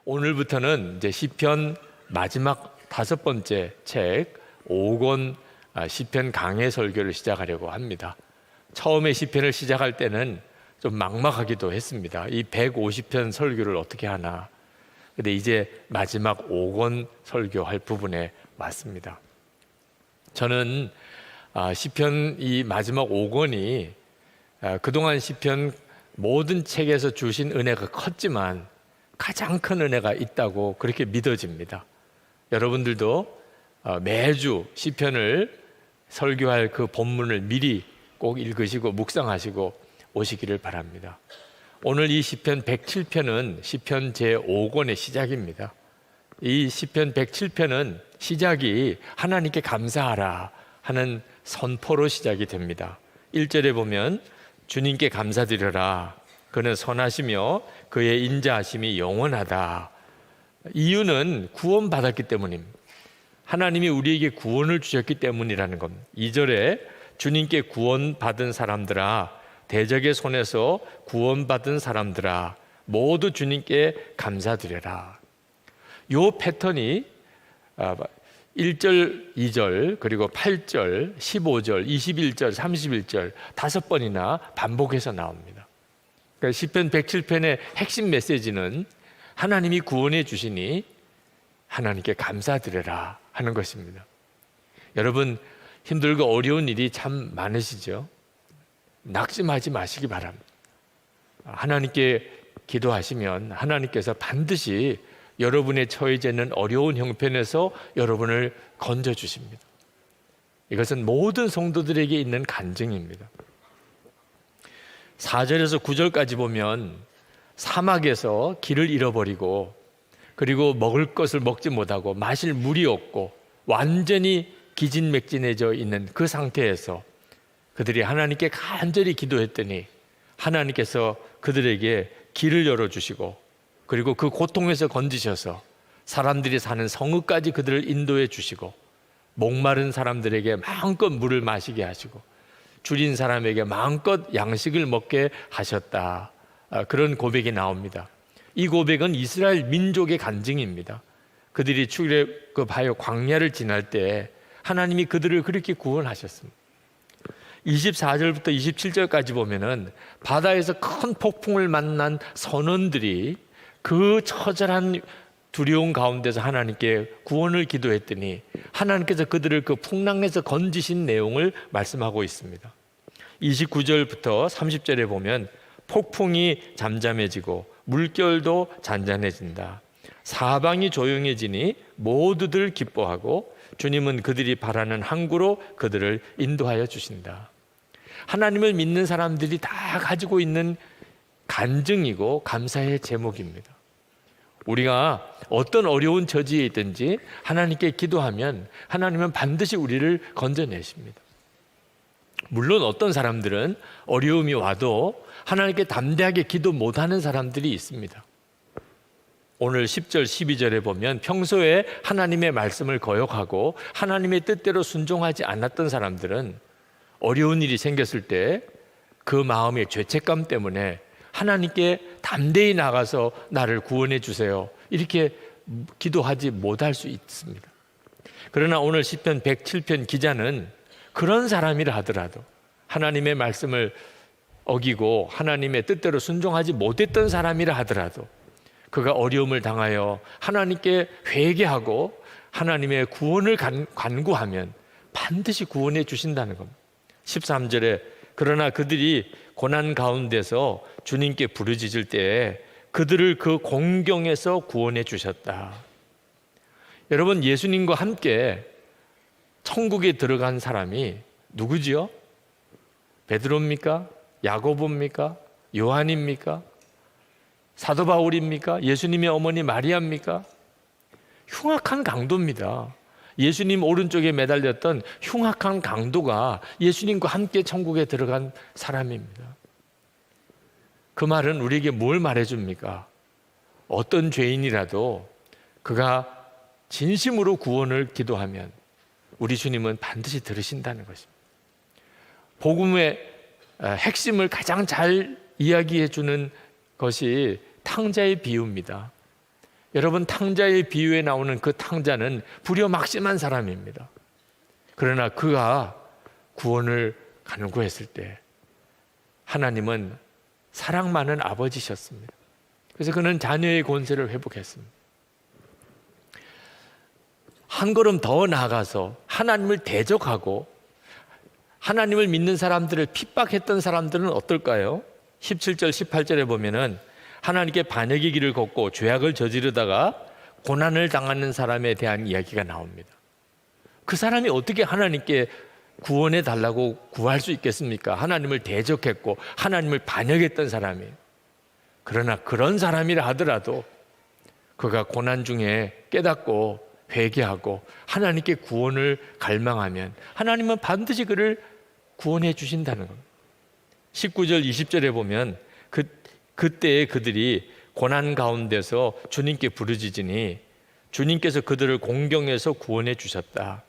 오늘부터는 이제 시편 마지막 5번째 책 5권 시편 강해 설교를 시작하려고 합니다. 처음에 시편을 시작할 때는 좀 막막하기도 했습니다. 이 150편 설교를 어떻게 하나. 근데 이제 마지막 5권 설교할 부분에 왔습니다. 저는 시편 이 마지막 5권이 그동안 시편 모든 책에서 주신 은혜가 컸지만 가장 큰 은혜가 있다고 그렇게 믿어집니다. 여러분들도 매주 시편을 설교할 그 본문을 미리 꼭 읽으시고 묵상하시고 오시기를 바랍니다. 오늘 이 시편 107편은 시편 제5권의 시작입니다. 이 시편 107편은 시작이 하나님께 감사하라 하는 선포로 시작이 됩니다. 1절에 보면 주님께 감사드려라. 그는 선하시며 그의 인자하심이 영원하다. 이유는 구원받았기 때문입니다. 하나님이 우리에게 구원을 주셨기 때문이라는 겁니다. 2절에 주님께 구원받은 사람들아, 대적의 손에서 구원받은 사람들아, 모두 주님께 감사드려라. 이 패턴이 1절, 2절, 그리고 8절, 15절, 21절, 31절 5번이나 반복해서 나옵니다. 그러니까 시편 107편의 핵심 메시지는 하나님이 구원해 주시니 하나님께 감사드려라 하는 것입니다. 여러분, 힘들고 어려운 일이 참 많으시죠? 낙심하지 마시기 바랍니다. 하나님께 기도하시면 하나님께서 반드시 여러분의 처해져 있는 어려운 형편에서 여러분을 건져주십니다. 이것은 모든 성도들에게 있는 간증입니다. 4절에서 9절까지 보면 사막에서 길을 잃어버리고 그리고 먹을 것을 먹지 못하고 마실 물이 없고 완전히 기진맥진해져 있는 그 상태에서 그들이 하나님께 간절히 기도했더니 하나님께서 그들에게 길을 열어주시고 그리고 그 고통에서 건지셔서 사람들이 사는 성읍까지 그들을 인도해 주시고 목마른 사람들에게 마음껏 물을 마시게 하시고 줄인 사람에게 마음껏 양식을 먹게 하셨다. 그런 고백이 나옵니다. 이 고백은 이스라엘 민족의 간증입니다. 그들이 출애굽하여 광야를 지날 때 하나님이 그들을 그렇게 구원하셨습니다. 24절부터 27절까지 보면은 바다에서 큰 폭풍을 만난 선원들이 그 처절한 두려움 가운데서 하나님께 구원을 기도했더니 하나님께서 그들을 그 풍랑에서 건지신 내용을 말씀하고 있습니다. 29절부터 30절에 보면 폭풍이 잠잠해지고 물결도 잔잔해진다. 사방이 조용해지니 모두들 기뻐하고 주님은 그들이 바라는 항구로 그들을 인도하여 주신다. 하나님을 믿는 사람들이 다 가지고 있는 간증이고 감사의 제목입니다. 우리가 어떤 어려운 처지에 있든지 하나님께 기도하면 하나님은 반드시 우리를 건져내십니다. 물론 어떤 사람들은 어려움이 와도 하나님께 담대하게 기도 못하는 사람들이 있습니다. 오늘 10절, 12절에 보면 평소에 하나님의 말씀을 거역하고 하나님의 뜻대로 순종하지 않았던 사람들은 어려운 일이 생겼을 때 그 마음의 죄책감 때문에 하나님께 담대히 나가서 나를 구원해 주세요. 이렇게 기도하지 못할 수 있습니다. 그러나 오늘 시편 107편 기자는 그런 사람이라 하더라도 하나님의 말씀을 어기고 하나님의 뜻대로 순종하지 못했던 사람이라 하더라도 그가 어려움을 당하여 하나님께 회개하고 하나님의 구원을 간구하면 반드시 구원해 주신다는 겁니다. 13절에 그러나 그들이 고난 가운데서 주님께 부르짖을 때에 그들을 그 공경에서 구원해 주셨다. 여러분, 예수님과 함께 천국에 들어간 사람이 누구지요? 베드로입니까? 야고보입니까? 요한입니까? 사도 바울입니까? 예수님의 어머니 마리아입니까? 흉악한 강도입니다. 예수님 오른쪽에 매달렸던 흉악한 강도가 예수님과 함께 천국에 들어간 사람입니다. 그 말은 우리에게 뭘 말해줍니까? 어떤 죄인이라도 그가 진심으로 구원을 기도하면 우리 주님은 반드시 들으신다는 것입니다. 복음의 핵심을 가장 잘 이야기해 주는 것이 탕자의 비유입니다. 여러분, 탕자의 비유에 나오는 그 탕자는 불효막심한 사람입니다. 그러나 그가 구원을 간구했을 때 하나님은 사랑 많은 아버지셨습니다. 그래서 그는 자녀의 권세를 회복했습니다. 한 걸음 더 나아가서 하나님을 대적하고 하나님을 믿는 사람들을 핍박했던 사람들은 어떨까요? 17절 18절에 보면은 하나님께 반역의 길을 걷고 죄악을 저지르다가 고난을 당하는 사람에 대한 이야기가 나옵니다. 그 사람이 어떻게 하나님께 구원해 달라고 구할 수 있겠습니까? 하나님을 대적했고 하나님을 반역했던 사람이에요. 그러나 그런 사람이라 하더라도 그가 고난 중에 깨닫고 회개하고 하나님께 구원을 갈망하면 하나님은 반드시 그를 구원해 주신다는 겁니다. 19절 20절에 보면 그때에 그들이 고난 가운데서 주님께 부르짖으니 주님께서 그들을 공경해서 구원해 주셨다.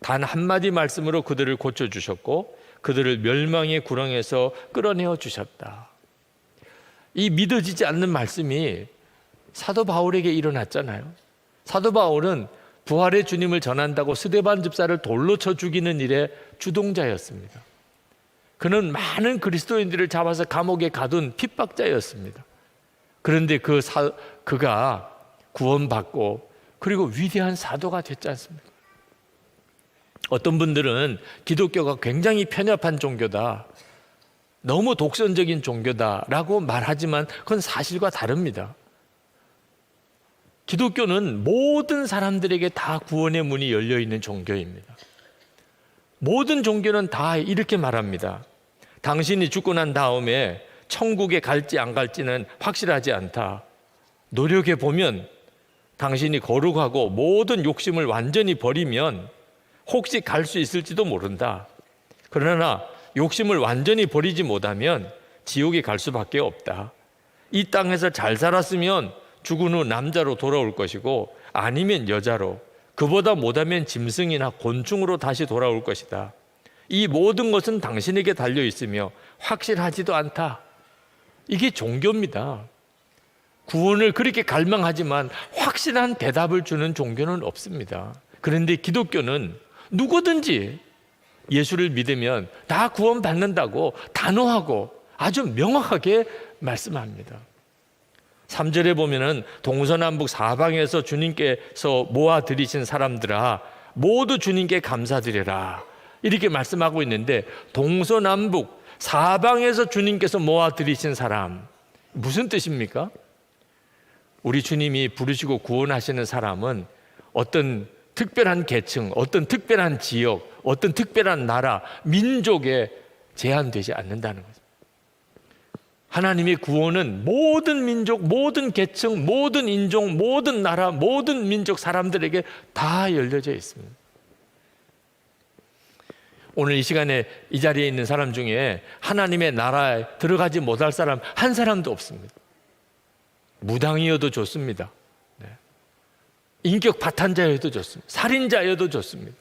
단 한마디 말씀으로 그들을 고쳐주셨고 그들을 멸망의 구렁에서 끌어내어 주셨다. 이 믿어지지 않는 말씀이 사도 바울에게 일어났잖아요. 사도 바울은 부활의 주님을 전한다고 스데반 집사를 돌로 쳐 죽이는 일에 주동자였습니다. 그는 많은 그리스도인들을 잡아서 감옥에 가둔 핍박자였습니다. 그런데 그가 구원받고 그리고 위대한 사도가 됐지 않습니까? 어떤 분들은 기독교가 굉장히 편협한 종교다, 너무 독선적인 종교다라고 말하지만 그건 사실과 다릅니다. 기독교는 모든 사람들에게 다 구원의 문이 열려있는 종교입니다. 모든 종교는 다 이렇게 말합니다. 당신이 죽고 난 다음에 천국에 갈지 안 갈지는 확실하지 않다. 노력해 보면 당신이 거룩하고 모든 욕심을 완전히 버리면 혹시 갈 수 있을지도 모른다. 그러나 욕심을 완전히 버리지 못하면 지옥에 갈 수밖에 없다. 이 땅에서 잘 살았으면 죽은 후 남자로 돌아올 것이고 아니면 여자로, 그보다 못하면 짐승이나 곤충으로 다시 돌아올 것이다. 이 모든 것은 당신에게 달려 있으며 확실하지도 않다. 이게 종교입니다. 구원을 그렇게 갈망하지만 확실한 대답을 주는 종교는 없습니다. 그런데 기독교는 누구든지 예수를 믿으면 다 구원받는다고 단호하고 아주 명확하게 말씀합니다. 3절에 보면은 동서남북 사방에서 주님께서 모아들이신 사람들아 모두 주님께 감사드려라, 이렇게 말씀하고 있는데, 동서남북 사방에서 주님께서 모아들이신 사람, 무슨 뜻입니까? 우리 주님이 부르시고 구원하시는 사람은 어떤 특별한 계층, 어떤 특별한 지역, 어떤 특별한 나라, 민족에 제한되지 않는다는 거죠. 하나님의 구원은 모든 민족, 모든 계층, 모든 인종, 모든 나라, 모든 민족 사람들에게 다 열려져 있습니다. 오늘 이 시간에 이 자리에 있는 사람 중에 하나님의 나라에 들어가지 못할 사람 한 사람도 없습니다. 무당이어도 좋습니다. 인격 파탄자여도 좋습니다. 살인자여도 좋습니다.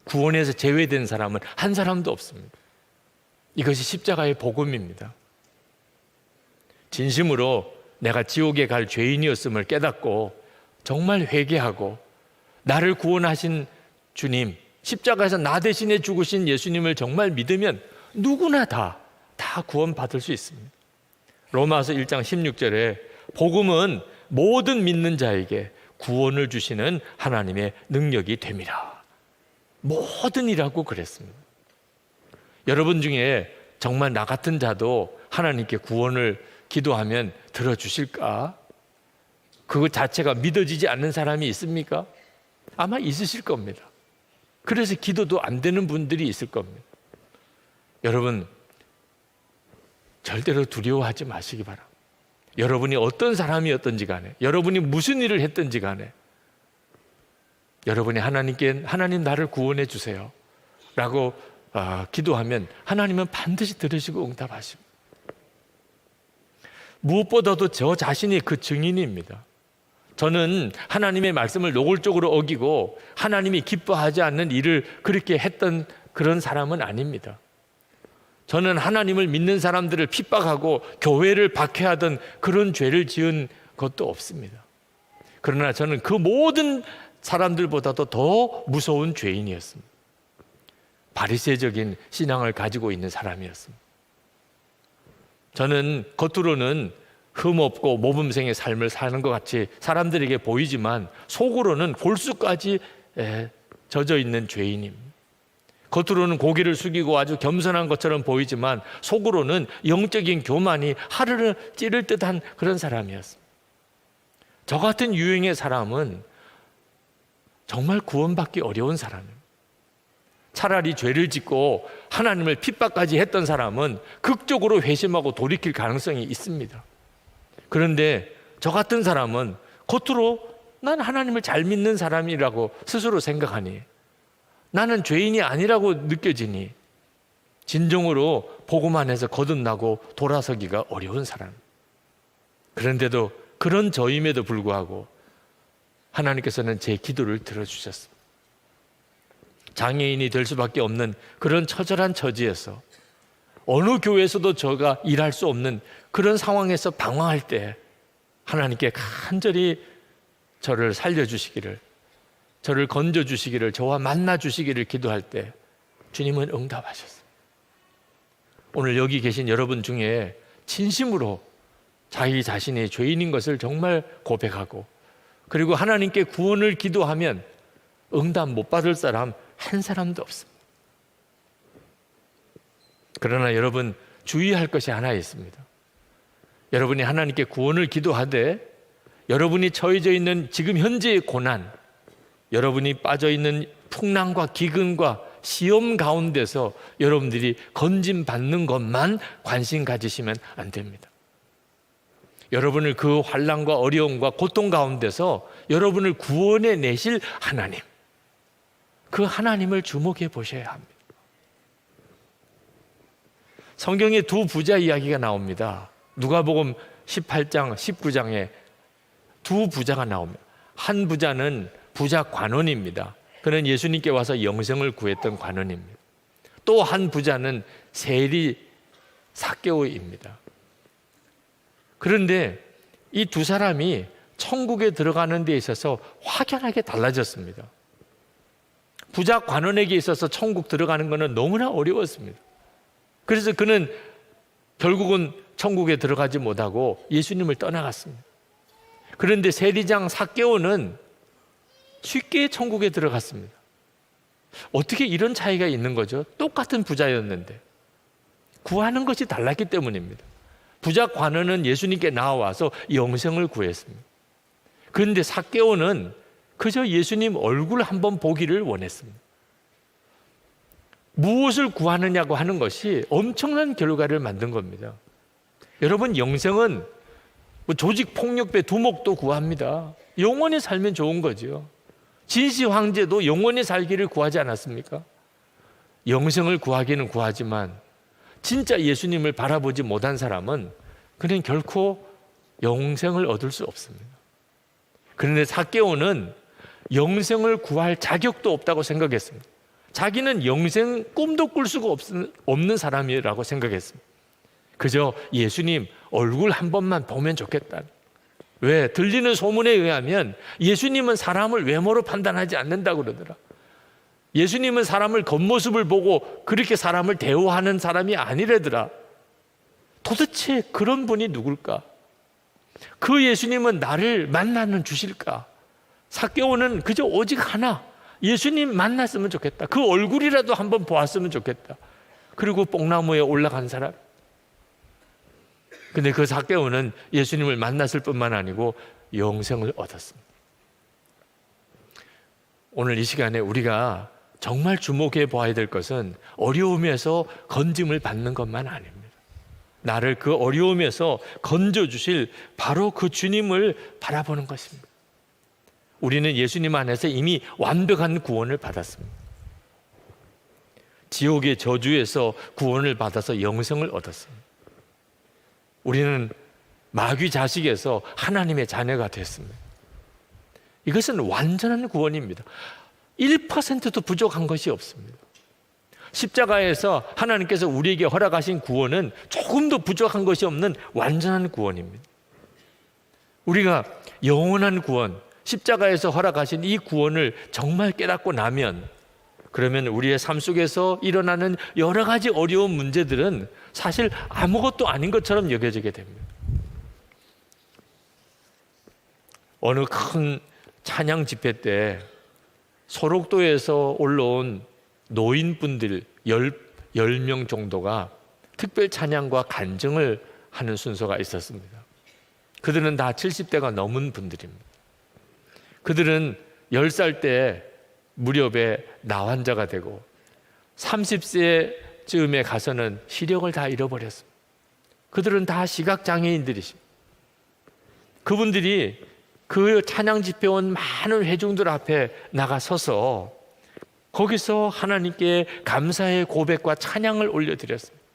구원에서 제외된 사람은 한 사람도 없습니다. 이것이 십자가의 복음입니다. 진심으로 내가 지옥에 갈 죄인이었음을 깨닫고 정말 회개하고 나를 구원하신 주님, 십자가에서 나 대신에 죽으신 예수님을 정말 믿으면 누구나 다 구원받을 수 있습니다. 로마서 1장 16절에 복음은 모든 믿는 자에게 구원을 주시는 하나님의 능력이 됨이라. 모든이라고 그랬습니다. 여러분 중에 정말 나 같은 자도 하나님께 구원을 기도하면 들어주실까? 그것 자체가 믿어지지 않는 사람이 있습니까? 아마 있으실 겁니다. 그래서 기도도 안 되는 분들이 있을 겁니다. 여러분, 절대로 두려워하지 마시기 바랍니다. 여러분이 어떤 사람이었든지 간에, 여러분이 무슨 일을 했든지 간에, 여러분이 하나님께 하나님 나를 구원해 주세요 라고 기도하면 하나님은 반드시 들으시고 응답하십니다. 무엇보다도 저 자신이 그 증인입니다. 저는 하나님의 말씀을 노골적으로 어기고 하나님이 기뻐하지 않는 일을 그렇게 했던 그런 사람은 아닙니다. 저는 하나님을 믿는 사람들을 핍박하고 교회를 박해하던 그런 죄를 지은 그것도 없습니다. 그러나 저는 그 모든 사람들보다도 더 무서운 죄인이었습니다. 바리새적인 신앙을 가지고 있는 사람이었습니다. 저는 겉으로는 흠없고 모범생의 삶을 사는 것 같이 사람들에게 보이지만 속으로는 골수까지 젖어 있는 죄인입니다. 겉으로는 고개를 숙이고 아주 겸손한 것처럼 보이지만 속으로는 영적인 교만이 하루를 찌를 듯한 그런 사람이었습니다. 저 같은 유형의 사람은 정말 구원받기 어려운 사람입니다. 차라리 죄를 짓고 하나님을 핍박까지 했던 사람은 극적으로 회심하고 돌이킬 가능성이 있습니다. 그런데 저 같은 사람은 겉으로 난 하나님을 잘 믿는 사람이라고 스스로 생각하니, 나는 죄인이 아니라고 느껴지니 진정으로 복음 안에서 거듭나고 돌아서기가 어려운 사람. 그런데도 그런 저임에도 불구하고 하나님께서는 제 기도를 들어주셨습니다. 장애인이 될 수밖에 없는 그런 처절한 처지에서 어느 교회에서도 저가 일할 수 없는 그런 상황에서 방황할 때 하나님께 간절히 저를 살려주시기를, 저를 건져주시기를, 저와 만나주시기를 기도할 때 주님은 응답하셨습니다. 오늘 여기 계신 여러분 중에 진심으로 자기 자신이 죄인인 것을 정말 고백하고 그리고 하나님께 구원을 기도하면 응답 못 받을 사람 한 사람도 없습니다. 그러나 여러분 주의할 것이 하나 있습니다. 여러분이 하나님께 구원을 기도하되 여러분이 처해져 있는 지금 현재의 고난, 여러분이 빠져 있는 풍랑과 기근과 시험 가운데서 여러분들이 건짐 받는 것만 관심 가지시면 안 됩니다. 여러분을 그 환난과 어려움과 고통 가운데서 여러분을 구원해 내실 하나님, 그 하나님을 주목해 보셔야 합니다. 성경에 두 부자 이야기가 나옵니다. 누가복음 18장, 19장에 두 부자가 나옵니다. 한 부자는 부자 관원입니다. 그는 예수님께 와서 영생을 구했던 관원입니다. 또 한 부자는 세리 삭개오입니다. 그런데 이 두 사람이 천국에 들어가는 데 있어서 확연하게 달라졌습니다. 부자 관원에게 있어서 천국 들어가는 것은 너무나 어려웠습니다. 그래서 그는 결국은 천국에 들어가지 못하고 예수님을 떠나갔습니다. 그런데 세리장 삭개오는 쉽게 천국에 들어갔습니다. 어떻게 이런 차이가 있는 거죠? 똑같은 부자였는데 구하는 것이 달랐기 때문입니다. 부자 관원은 예수님께 나와서 영생을 구했습니다. 그런데 삭개오는 그저 예수님 얼굴 한번 보기를 원했습니다. 무엇을 구하느냐고 하는 것이 엄청난 결과를 만든 겁니다. 여러분, 영생은 조직 폭력배 두목도 구합니다. 영원히 살면 좋은 거죠. 진시 황제도 영원히 살기를 구하지 않았습니까? 영생을 구하기는 구하지만 진짜 예수님을 바라보지 못한 사람은 그는 결코 영생을 얻을 수 없습니다. 그런데 삭개오는 영생을 구할 자격도 없다고 생각했습니다. 자기는 영생 꿈도 꿀 수가 없는 사람이라고 생각했습니다. 그저 예수님 얼굴 한 번만 보면 좋겠다. 왜? 들리는 소문에 의하면 예수님은 사람을 외모로 판단하지 않는다고 그러더라. 예수님은 사람을 겉모습을 보고 그렇게 사람을 대우하는 사람이 아니래더라. 도대체 그런 분이 누굴까? 그 예수님은 나를 만나는 주실까? 삭개오는 그저 오직 하나, 예수님 만났으면 좋겠다. 그 얼굴이라도 한번 보았으면 좋겠다. 그리고 뽕나무에 올라간 사람. 근데 그 삭개오는 예수님을 만났을 뿐만 아니고 영생을 얻었습니다. 오늘 이 시간에 우리가 정말 주목해 보아야 될 것은 어려움에서 건짐을 받는 것만 아닙니다. 나를 그 어려움에서 건져주실 바로 그 주님을 바라보는 것입니다. 우리는 예수님 안에서 이미 완벽한 구원을 받았습니다. 지옥의 저주에서 구원을 받아서 영생을 얻었습니다. 우리는 마귀 자식에서 하나님의 자녀가 됐습니다. 이것은 완전한 구원입니다. 1%도 부족한 것이 없습니다. 십자가에서 하나님께서 우리에게 허락하신 구원은 조금도 부족한 것이 없는 완전한 구원입니다. 우리가 영원한 구원, 십자가에서 허락하신 이 구원을 정말 깨닫고 나면, 그러면 우리의 삶 속에서 일어나는 여러 가지 어려운 문제들은 사실 아무것도 아닌 것처럼 여겨지게 됩니다. 어느 큰 찬양 집회 때 소록도에서 올라온 노인분들 10명 정도가 특별 찬양과 간증을 하는 순서가 있었습니다. 그들은 다 70대가 넘은 분들입니다. 그들은 10살 때 무렵에 나환자가 되고 30세쯤에 가서는 시력을 다 잃어버렸습니다. 그들은 다 시각장애인들이십니다. 그분들이 그 찬양 집회 온 많은 회중들 앞에 나가서서 거기서 하나님께 감사의 고백과 찬양을 올려드렸습니다.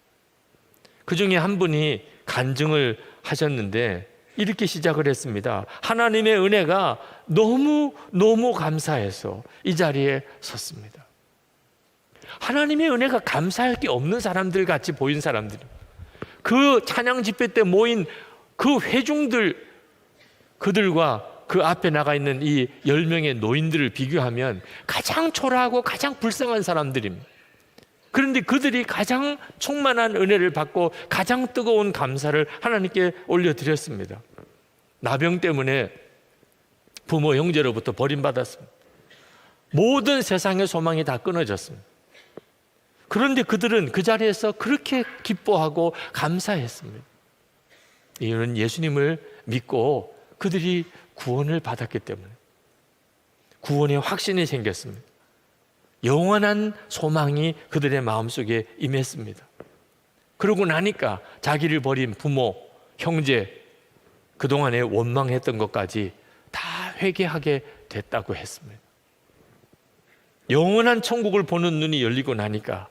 그 중에 한 분이 간증을 하셨는데 이렇게 시작을 했습니다. 하나님의 은혜가 너무 감사해서 이 자리에 섰습니다. 하나님의 은혜가 감사할 게 없는 사람들 같이 보인 사람들이, 그 찬양 집회 때 모인 그 회중들, 그들과 그 앞에 나가 있는 이 10명의 노인들을 비교하면 가장 초라하고 가장 불쌍한 사람들입니다. 그런데 그들이 가장 충만한 은혜를 받고 가장 뜨거운 감사를 하나님께 올려드렸습니다. 나병 때문에 부모 형제로부터 버림받았습니다. 모든 세상의 소망이 다 끊어졌습니다. 그런데 그들은 그 자리에서 그렇게 기뻐하고 감사했습니다. 이유는 예수님을 믿고 그들이 구원을 받았기 때문에 구원의 확신이 생겼습니다. 영원한 소망이 그들의 마음속에 임했습니다. 그러고 나니까 자기를 버린 부모, 형제, 그동안에 원망했던 것까지 다 회개하게 됐다고 했습니다. 영원한 천국을 보는 눈이 열리고 나니까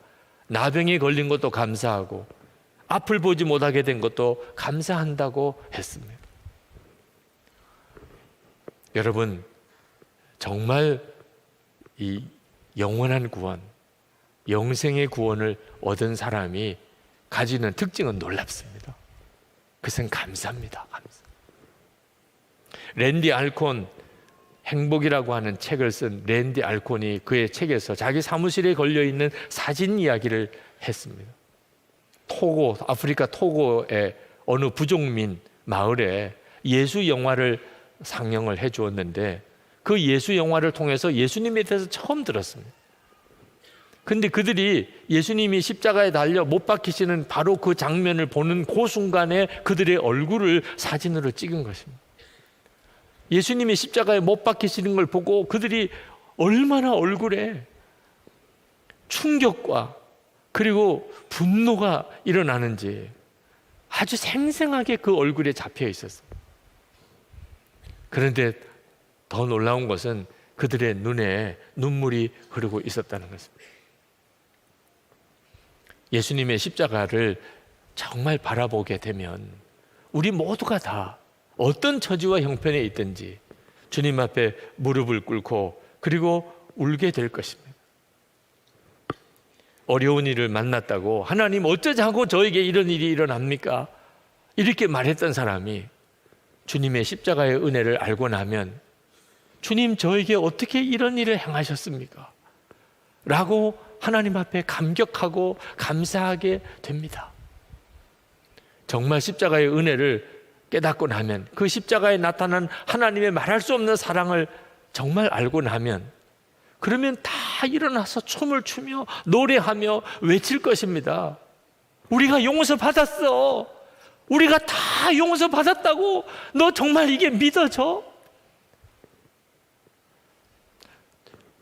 나병에 걸린 것도 감사하고 앞을 보지 못하게 된 것도 감사한다고 했습니다. 여러분, 정말 이 영원한 구원, 영생의 구원을 얻은 사람이 가지는 특징은 놀랍습니다. 그것은 감사입니다. 감사. 랜디 알콘, 행복이라고 하는 책을 쓴 랜디 알콘이 그의 책에서 자기 사무실에 걸려있는 사진 이야기를 했습니다. 토고, 아프리카 토고의 어느 부족민 마을에 예수 영화를 상영을 해 주었는데 그 예수 영화를 통해서 예수님에 대해서 처음 들었습니다. 근데 그들이 예수님이 십자가에 달려 못 박히시는 바로 그 장면을 보는 그 순간에 그들의 얼굴을 사진으로 찍은 것입니다. 예수님이 십자가에 못 박히시는 걸 보고 그들이 얼마나 얼굴에 충격과 그리고 분노가 일어나는지 아주 생생하게 그 얼굴에 잡혀 있었어요. 그런데 더 놀라운 것은 그들의 눈에 눈물이 흐르고 있었다는 것입니다. 예수님의 십자가를 정말 바라보게 되면 우리 모두가 다 어떤 처지와 형편에 있든지 주님 앞에 무릎을 꿇고 그리고 울게 될 것입니다. 어려운 일을 만났다고 하나님 어쩌자고 저에게 이런 일이 일어납니까? 이렇게 말했던 사람이 주님의 십자가의 은혜를 알고 나면 주님 저에게 어떻게 이런 일을 행하셨습니까? 라고 하나님 앞에 감격하고 감사하게 됩니다. 정말 십자가의 은혜를 깨닫고 나면 그 십자가에 나타난 하나님의 말할 수 없는 사랑을 정말 알고 나면 그러면 다 일어나서 춤을 추며 노래하며 외칠 것입니다. 우리가 용서받았어. 우리가 다 용서받았다고. 너 정말 이게 믿어져?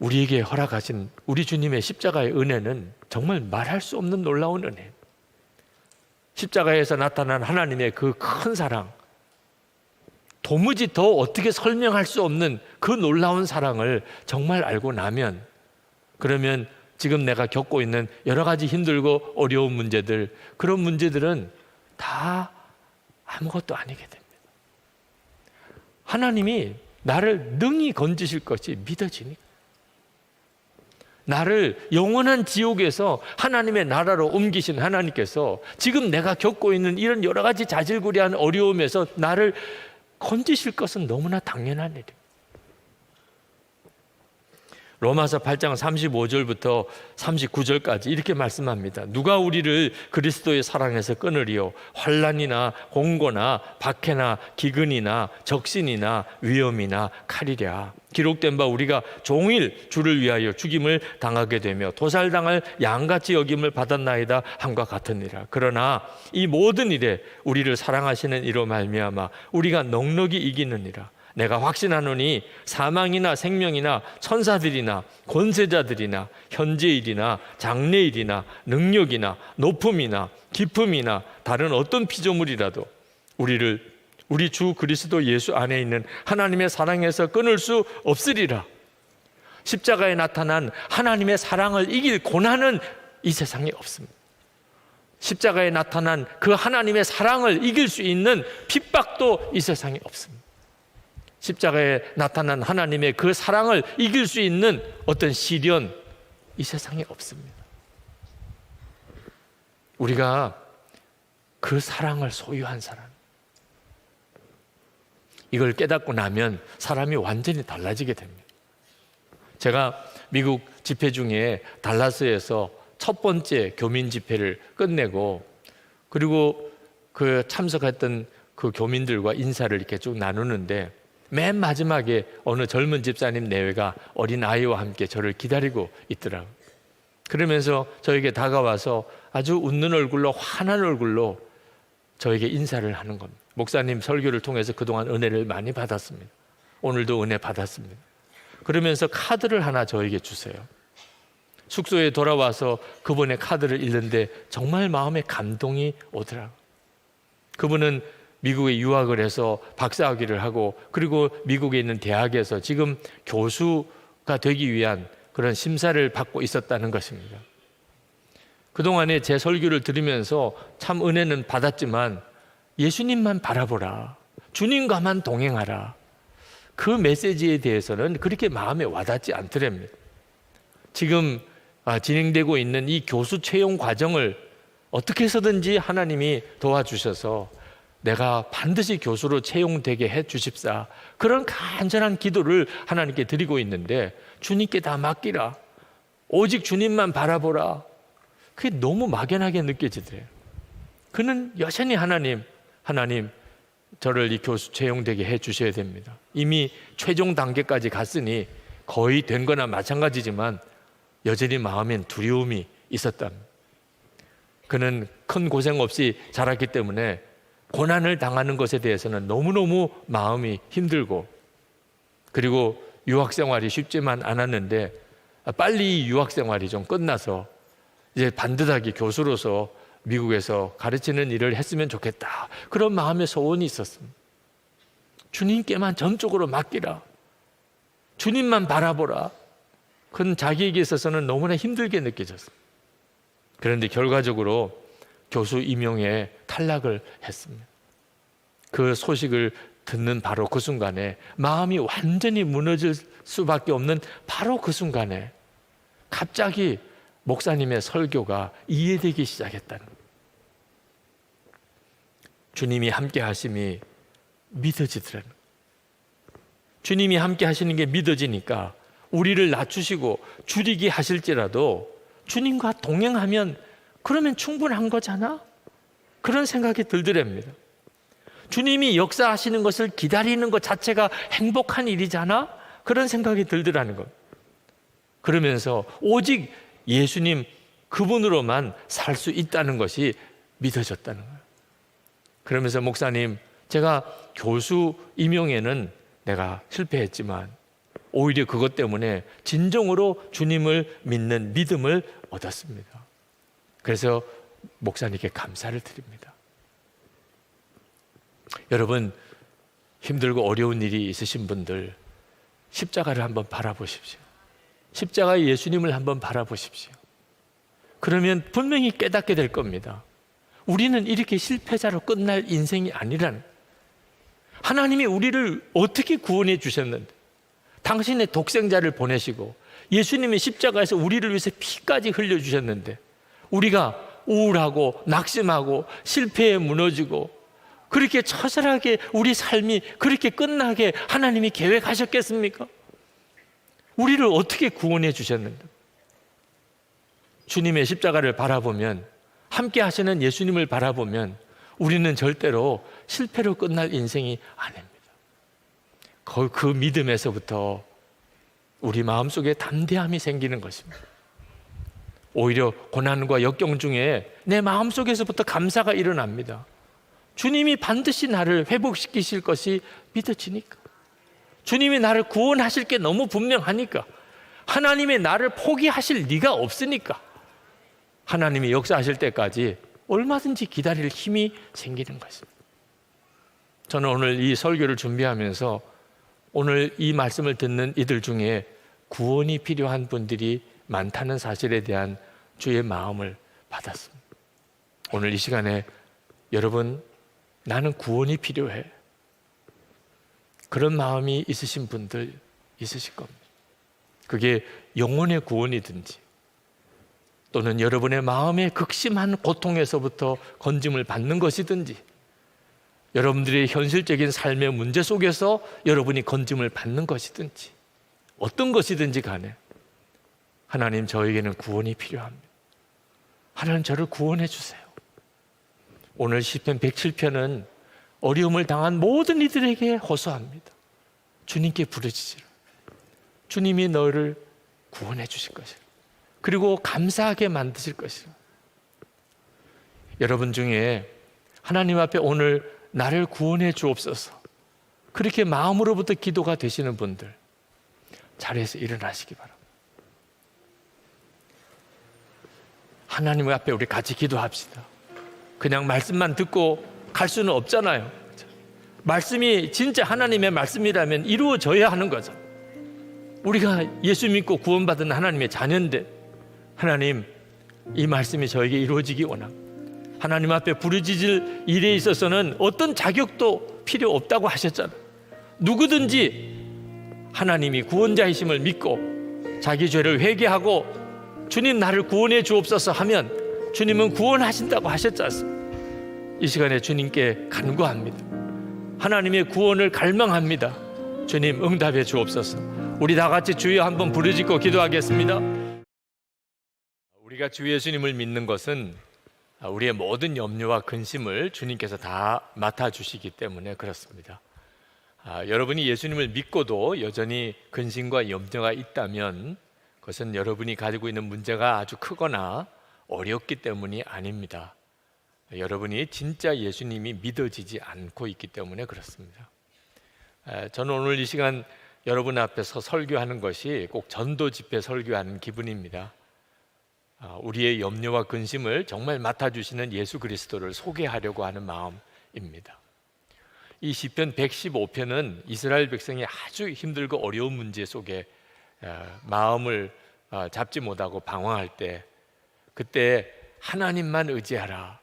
우리에게 허락하신 우리 주님의 십자가의 은혜는 정말 말할 수 없는 놀라운 은혜. 십자가에서 나타난 하나님의 그 큰 사랑, 도무지 더 어떻게 설명할 수 없는 그 놀라운 사랑을 정말 알고 나면 그러면 지금 내가 겪고 있는 여러 가지 힘들고 어려운 문제들, 그런 문제들은 다 아무것도 아니게 됩니다. 하나님이 나를 능히 건지실 것이 믿어지니까. 나를 영원한 지옥에서 하나님의 나라로 옮기신 하나님께서 지금 내가 겪고 있는 이런 여러 가지 자질구레한 어려움에서 나를 건지실 것은 너무나 당연한 일입니다. 로마서 8장 35절부터 39절까지 이렇게 말씀합니다. 누가 우리를 그리스도의 사랑에서 끊으리요? 환난이나 공고나 박해나 기근이나 적신이나 위험이나 칼이랴. 기록된 바 우리가 종일 주를 위하여 죽임을 당하게 되며 도살당할 양같이 여김을 받았나이다 함과 같으니라. 그러나 이 모든 일에 우리를 사랑하시는 이로 말미암아 우리가 넉넉히 이기느니라. 내가 확신하노니 사망이나 생명이나 천사들이나 권세자들이나 현재일이나 장래일이나 능력이나 높음이나 깊음이나 다른 어떤 피조물이라도 우리를 우리 주 그리스도 예수 안에 있는 하나님의 사랑에서 끊을 수 없으리라. 십자가에 나타난 하나님의 사랑을 이길 고난은 이 세상에 없습니다. 십자가에 나타난 그 하나님의 사랑을 이길 수 있는 핍박도 이 세상에 없습니다. 십자가에 나타난 하나님의 그 사랑을 이길 수 있는 어떤 시련, 이 세상에 없습니다. 우리가 그 사랑을 소유한 사람, 이걸 깨닫고 나면 사람이 완전히 달라지게 됩니다. 제가 미국 집회 중에 달라스에서 첫 번째 교민 집회를 끝내고, 그리고 그 참석했던 그 교민들과 인사를 이렇게 쭉 나누는데, 맨 마지막에 어느 젊은 집사님 내외가 어린 아이와 함께 저를 기다리고 있더라고요. 그러면서 저에게 다가와서 아주 웃는 얼굴로, 환한 얼굴로 저에게 인사를 하는 겁니다. 목사님 설교를 통해서 그동안 은혜를 많이 받았습니다. 오늘도 은혜 받았습니다. 그러면서 카드를 하나 저에게 주세요. 숙소에 돌아와서 그분의 카드를 읽는데 정말 마음에 감동이 오더라고요. 그분은 미국에 유학을 해서 박사학위를 하고, 그리고 미국에 있는 대학에서 지금 교수가 되기 위한 그런 심사를 받고 있었다는 것입니다. 그동안에 제 설교를 들으면서 참 은혜는 받았지만 예수님만 바라보라, 주님과만 동행하라, 그 메시지에 대해서는 그렇게 마음에 와닿지 않더랍니다. 지금 진행되고 있는 이 교수 채용 과정을 어떻게 해서든지 하나님이 도와주셔서 내가 반드시 교수로 채용되게 해 주십사, 그런 간절한 기도를 하나님께 드리고 있는데, 주님께 다 맡기라, 오직 주님만 바라보라, 그게 너무 막연하게 느껴지더래요. 그는 여전히 하나님 저를 이 교수 채용되게 해 주셔야 됩니다. 이미 최종 단계까지 갔으니 거의 된 거나 마찬가지지만 여전히 마음엔 두려움이 있었답니다. 그는 큰 고생 없이 자랐기 때문에 고난을 당하는 것에 대해서는 너무너무 마음이 힘들고, 그리고 유학생활이 쉽지만 않았는데 빨리 유학생활이 좀 끝나서 이제 반듯하게 교수로서 미국에서 가르치는 일을 했으면 좋겠다, 그런 마음의 소원이 있었습니다. 주님께만 전적으로 맡기라, 주님만 바라보라, 그건 자기에게 있어서는 너무나 힘들게 느껴졌습니다. 그런데 결과적으로 교수 임용에 탈락을 했습니다. 그 소식을 듣는 바로 그 순간에 마음이 완전히 무너질 수밖에 없는 바로 그 순간에 갑자기 목사님의 설교가 이해되기 시작했다는 거예요. 주님이 함께 하심이 믿어지더라는 거예요. 주님이 함께 하시는 게 믿어지니까 우리를 낮추시고 줄이게 하실지라도 주님과 동행하면 그러면 충분한 거잖아? 그런 생각이 들더랍니다. 주님이 역사하시는 것을 기다리는 것 자체가 행복한 일이잖아? 그런 생각이 들더라는 것. 그러면서 오직 예수님 그분으로만 살 수 있다는 것이 믿어졌다는 거예요. 그러면서 목사님, 제가 교수 임용에는 내가 실패했지만 오히려 그것 때문에 진정으로 주님을 믿는 믿음을 얻었습니다. 그래서 목사님께 감사를 드립니다. 여러분, 힘들고 어려운 일이 있으신 분들 십자가를 한번 바라보십시오. 십자가의 예수님을 한번 바라보십시오. 그러면 분명히 깨닫게 될 겁니다. 우리는 이렇게 실패자로 끝날 인생이 아니라는, 하나님이 우리를 어떻게 구원해 주셨는데, 당신의 독생자를 보내시고 예수님이 십자가에서 우리를 위해서 피까지 흘려주셨는데, 우리가 우울하고 낙심하고 실패에 무너지고 그렇게 처절하게 우리 삶이 그렇게 끝나게 하나님이 계획하셨겠습니까? 우리를 어떻게 구원해 주셨는가? 주님의 십자가를 바라보면, 함께 하시는 예수님을 바라보면 우리는 절대로 실패로 끝날 인생이 아닙니다. 그 믿음에서부터 우리 마음속에 담대함이 생기는 것입니다. 오히려 고난과 역경 중에 내 마음속에서부터 감사가 일어납니다. 주님이 반드시 나를 회복시키실 것이 믿어지니까, 주님이 나를 구원하실 게 너무 분명하니까, 하나님의 나를 포기하실 리가 없으니까 하나님이 역사하실 때까지 얼마든지 기다릴 힘이 생기는 것입니다. 저는 오늘 이 설교를 준비하면서 오늘 이 말씀을 듣는 이들 중에 구원이 필요한 분들이 많다는 사실에 대한 주의 마음을 받았습니다. 오늘 이 시간에 여러분, 나는 구원이 필요해, 그런 마음이 있으신 분들 있으실 겁니다. 그게 영혼의 구원이든지 또는 여러분의 마음의 극심한 고통에서부터 건짐을 받는 것이든지, 여러분들의 현실적인 삶의 문제 속에서 여러분이 건짐을 받는 것이든지, 어떤 것이든지 간에 하나님, 저에게는 구원이 필요합니다. 하나님, 저를 구원해 주세요. 오늘 시편 107편은 어려움을 당한 모든 이들에게 호소합니다. 주님께 부르짖으라. 주님이 너를 구원해 주실 것이라. 그리고 감사하게 만드실 것이라. 여러분 중에 하나님 앞에 오늘 나를 구원해 주옵소서, 그렇게 마음으로부터 기도가 되시는 분들 자리에서 일어나시기 바랍니다. 하나님 앞에 우리 같이 기도합시다. 그냥 말씀만 듣고 갈 수는 없잖아요. 말씀이 진짜 하나님의 말씀이라면 이루어져야 하는 거죠. 우리가 예수 믿고 구원받은 하나님의 자녀인데, 하나님, 이 말씀이 저에게 이루어지기 원합니다. 하나님 앞에 부르짖을 일에 있어서는 어떤 자격도 필요 없다고 하셨잖아요. 누구든지 하나님이 구원자이심을 믿고 자기 죄를 회개하고 주님, 나를 구원해 주옵소서 하면 주님은 구원하신다고 하셨지 않습니까? 이 시간에 주님께 간구합니다. 하나님의 구원을 갈망합니다. 주님, 응답해 주옵소서. 우리 다 같이 주여 한번 부르짖고 기도하겠습니다. 우리가 주 예수님을 믿는 것은 우리의 모든 염려와 근심을 주님께서 다 맡아주시기 때문에 그렇습니다. 여러분이 예수님을 믿고도 여전히 근심과 염려가 있다면 그것은 여러분이 가지고 있는 문제가 아주 크거나 어렵기 때문이 아닙니다. 여러분이 진짜 예수님이 믿어지지 않고 있기 때문에 그렇습니다. 저는 오늘 이 시간 여러분 앞에서 설교하는 것이 꼭 전도 집회 설교하는 기분입니다. 우리의 염려와 근심을 정말 맡아주시는 예수 그리스도를 소개하려고 하는 마음입니다. 이 시편 115편은 이스라엘 백성이 아주 힘들고 어려운 문제 속에 마음을 잡지 못하고 방황할 때, 그때 하나님만 의지하라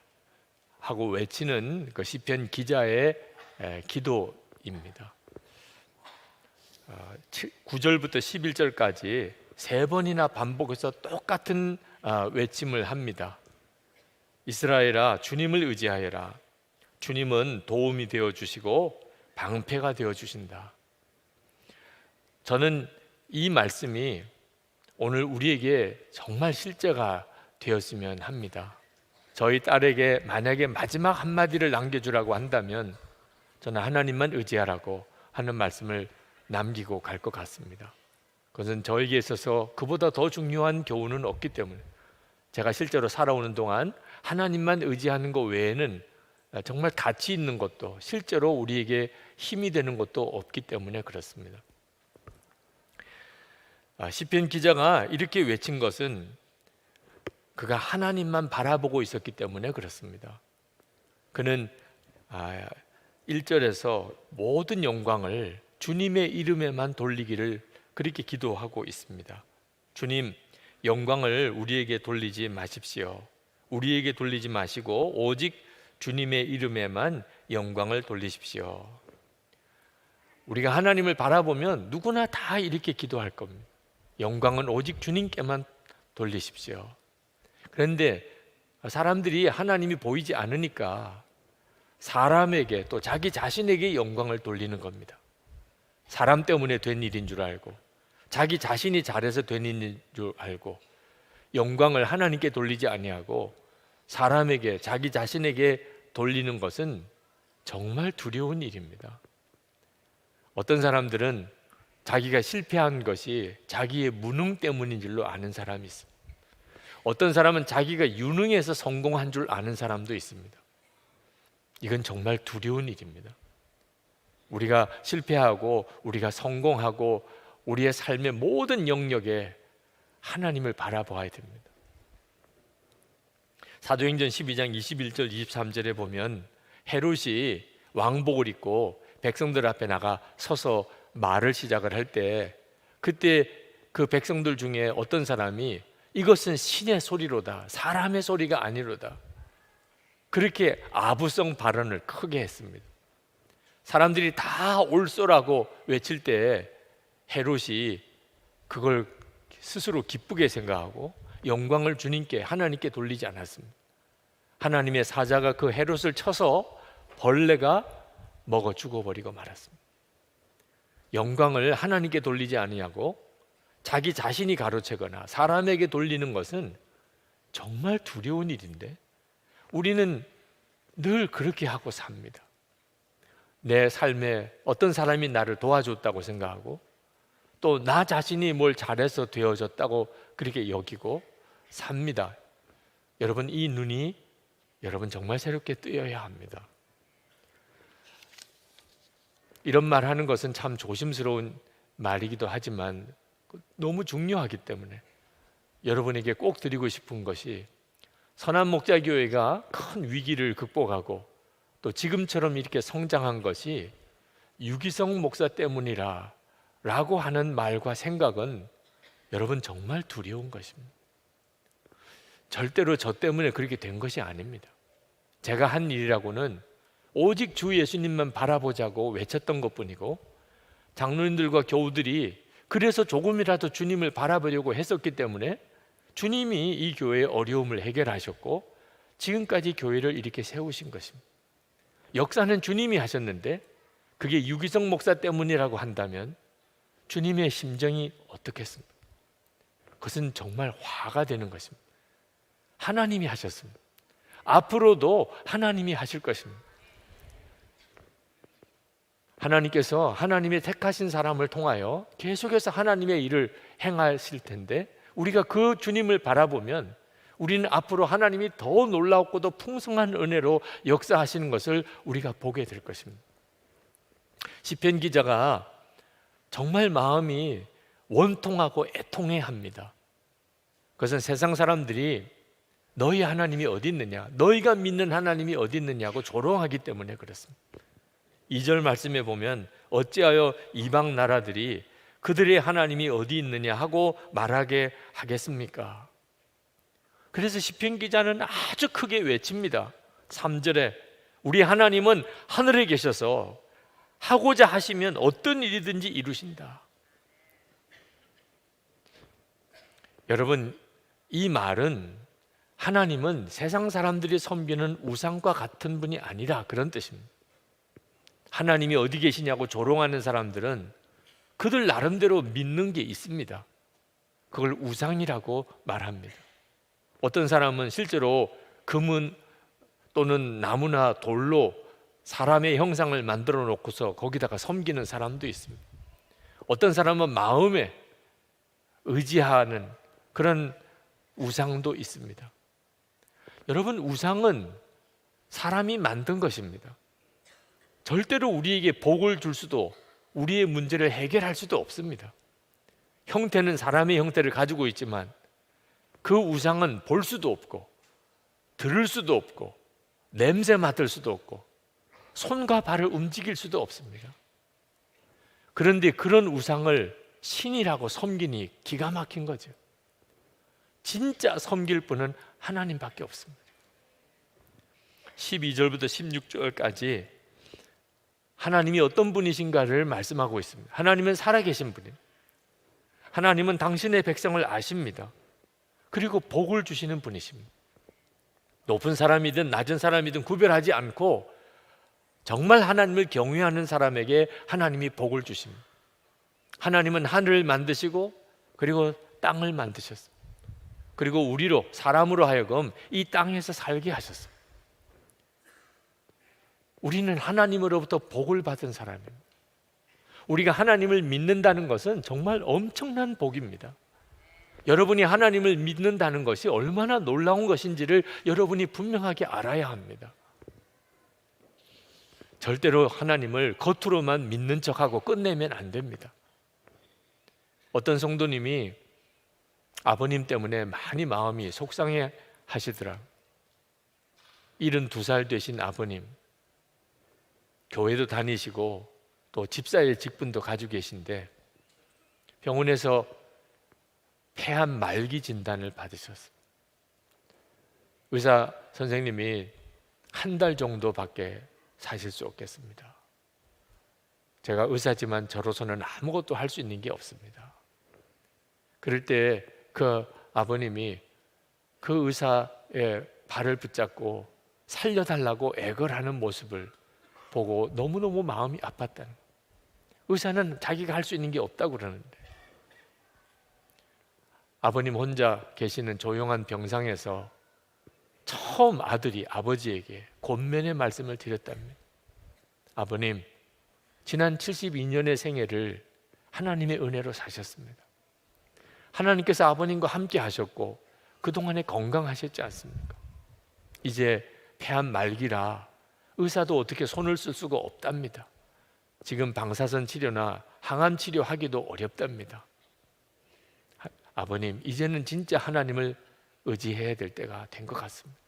하고 외치는 그 시편 기자의 기도입니다. 9절부터 11절까지 3번이나 반복해서 똑같은 외침을 합니다. 이스라엘아, 주님을 의지하여라. 주님은 도움이 되어 주시고 방패가 되어 주신다. 저는 이 말씀이 오늘 우리에게 정말 실제가 되었으면 합니다. 저희 딸에게 만약에 마지막 한마디를 남겨주라고 한다면 저는 하나님만 의지하라고 하는 말씀을 남기고 갈 것 같습니다. 그것은 저에게 있어서 그보다 더 중요한 교훈은 없기 때문에, 제가 실제로 살아오는 동안 하나님만 의지하는 것 외에는 정말 가치 있는 것도 실제로 우리에게 힘이 되는 것도 없기 때문에 그렇습니다. 시편 기자가 이렇게 외친 것은 그가 하나님만 바라보고 있었기 때문에 그렇습니다. 그는 1절에서 모든 영광을 주님의 이름에만 돌리기를 그렇게 기도하고 있습니다. 주님, 영광을 우리에게 돌리지 마십시오. 우리에게 돌리지 마시고 오직 주님의 이름에만 영광을 돌리십시오. 우리가 하나님을 바라보면 누구나 다 이렇게 기도할 겁니다. 영광은 오직 주님께만 돌리십시오. 그런데 사람들이 하나님이 보이지 않으니까 사람에게 또 자기 자신에게 영광을 돌리는 겁니다. 사람 때문에 된 일인 줄 알고, 자기 자신이 잘해서 된 일인 줄 알고, 영광을 하나님께 돌리지 아니하고 사람에게, 자기 자신에게 돌리는 것은 정말 두려운 일입니다. 어떤 사람들은 자기가 실패한 것이 자기의 무능 때문인 줄로 아는 사람이 있습니다. 어떤 사람은 자기가 유능해서 성공한 줄 아는 사람도 있습니다. 이건 정말 두려운 일입니다. 우리가 실패하고 우리가 성공하고 우리의 삶의 모든 영역에 하나님을 바라보아야 됩니다. 사도행전 12장 21절 23절에 보면 헤롯이 왕복을 입고 백성들 앞에 나가 서서 말을 시작을 할 때, 그때 그 백성들 중에 어떤 사람이 이것은 신의 소리로다, 사람의 소리가 아니로다, 그렇게 아부성 발언을 크게 했습니다. 사람들이 다 옳소라고 외칠 때 헤롯이 그걸 스스로 기쁘게 생각하고 영광을 주님께, 하나님께 돌리지 않았습니다. 하나님의 사자가 그 헤롯을 쳐서 벌레가 먹어 죽어버리고 말았습니다. 영광을 하나님께 돌리지 아니하고 자기 자신이 가로채거나 사람에게 돌리는 것은 정말 두려운 일인데 우리는 늘 그렇게 하고 삽니다. 내 삶에 어떤 사람이 나를 도와줬다고 생각하고 또 나 자신이 뭘 잘해서 되어졌다고 그렇게 여기고 삽니다. 여러분, 이 눈이 여러분 정말 새롭게 뜨여야 합니다. 이런 말 하는 것은 참 조심스러운 말이기도 하지만 너무 중요하기 때문에 여러분에게 꼭 드리고 싶은 것이, 선한목자교회가 큰 위기를 극복하고 또 지금처럼 이렇게 성장한 것이 유기성 목사 때문이라 라고 하는 말과 생각은 여러분 정말 두려운 것입니다. 절대로 저 때문에 그렇게 된 것이 아닙니다. 제가 한 일이라고는 오직 주 예수님만 바라보자고 외쳤던 것뿐이고, 장로님들과 교우들이 그래서 조금이라도 주님을 바라보려고 했었기 때문에 주님이 이 교회의 어려움을 해결하셨고 지금까지 교회를 이렇게 세우신 것입니다. 역사는 주님이 하셨는데 그게 유기성 목사 때문이라고 한다면 주님의 심정이 어떻겠습니까? 그것은 정말 화가 되는 것입니다. 하나님이 하셨습니다. 앞으로도 하나님이 하실 것입니다. 하나님께서 하나님의 택하신 사람을 통하여 계속해서 하나님의 일을 행하실 텐데 우리가 그 주님을 바라보면 우리는 앞으로 하나님이 더 놀랍고도 풍성한 은혜로 역사하시는 것을 우리가 보게 될 것입니다. 시편 기자가 정말 마음이 원통하고 애통해합니다. 그것은 세상 사람들이 너희 하나님이 어디 있느냐, 너희가 믿는 하나님이 어디 있느냐고 조롱하기 때문에 그렇습니다. 2절 말씀에 보면 어찌하여 이방 나라들이 그들의 하나님이 어디 있느냐 하고 말하게 하겠습니까? 그래서 시편 기자는 아주 크게 외칩니다. 3절에 우리 하나님은 하늘에 계셔서 하고자 하시면 어떤 일이든지 이루신다. 여러분, 이 말은 하나님은 세상 사람들이 섬기는 우상과 같은 분이 아니라 그런 뜻입니다. 하나님이 어디 계시냐고 조롱하는 사람들은 그들 나름대로 믿는 게 있습니다. 그걸 우상이라고 말합니다. 어떤 사람은 실제로 금은 또는 나무나 돌로 사람의 형상을 만들어 놓고서 거기다가 섬기는 사람도 있습니다. 어떤 사람은 마음에 의지하는 그런 우상도 있습니다. 여러분, 우상은 사람이 만든 것입니다. 절대로 우리에게 복을 줄 수도 우리의 문제를 해결할 수도 없습니다. 형태는 사람의 형태를 가지고 있지만 그 우상은 볼 수도 없고 들을 수도 없고 냄새 맡을 수도 없고 손과 발을 움직일 수도 없습니다. 그런데 그런 우상을 신이라고 섬기니 기가 막힌 거죠. 진짜 섬길 분은 하나님밖에 없습니다. 12절부터 16절까지 하나님이 어떤 분이신가를 말씀하고 있습니다. 하나님은 살아계신 분입니다. 하나님은 당신의 백성을 아십니다. 그리고 복을 주시는 분이십니다. 높은 사람이든 낮은 사람이든 구별하지 않고 정말 하나님을 경외하는 사람에게 하나님이 복을 주십니다. 하나님은 하늘을 만드시고 그리고 땅을 만드셨습니다. 그리고 우리로 사람으로 하여금 이 땅에서 살게 하셨습니다. 우리는 하나님으로부터 복을 받은 사람입니다. 우리가 하나님을 믿는다는 것은 정말 엄청난 복입니다. 여러분이 하나님을 믿는다는 것이 얼마나 놀라운 것인지를 여러분이 분명하게 알아야 합니다. 절대로 하나님을 겉으로만 믿는 척하고 끝내면 안 됩니다. 어떤 성도님이 아버님 때문에 많이 마음이 속상해 하시더라. 72살 되신 아버님, 교회도 다니시고 또 집사의 직분도 가지고 계신데 병원에서 폐암 말기 진단을 받으셨어요. 의사 선생님이 한 달 정도밖에 사실 수 없겠습니다. 제가 의사지만 저로서는 아무것도 할 수 있는 게 없습니다. 그럴 때 그 아버님이 그 의사의 발을 붙잡고 살려달라고 애걸하는 모습을 보고 너무너무 마음이 아팠다는 거예요. 의사는 자기가 할 수 있는 게 없다고 그러는데 아버님 혼자 계시는 조용한 병상에서 처음 아들이 아버지에게 권면의 말씀을 드렸답니다. 아버님, 지난 72년의 생애를 하나님의 은혜로 사셨습니다. 하나님께서 아버님과 함께 하셨고 그동안에 건강하셨지 않습니까? 이제 폐암 말기라 의사도 어떻게 손을 쓸 수가 없답니다. 지금 방사선 치료나 항암 치료하기도 어렵답니다. 아버님, 이제는 진짜 하나님을 의지해야 될 때가 된 것 같습니다.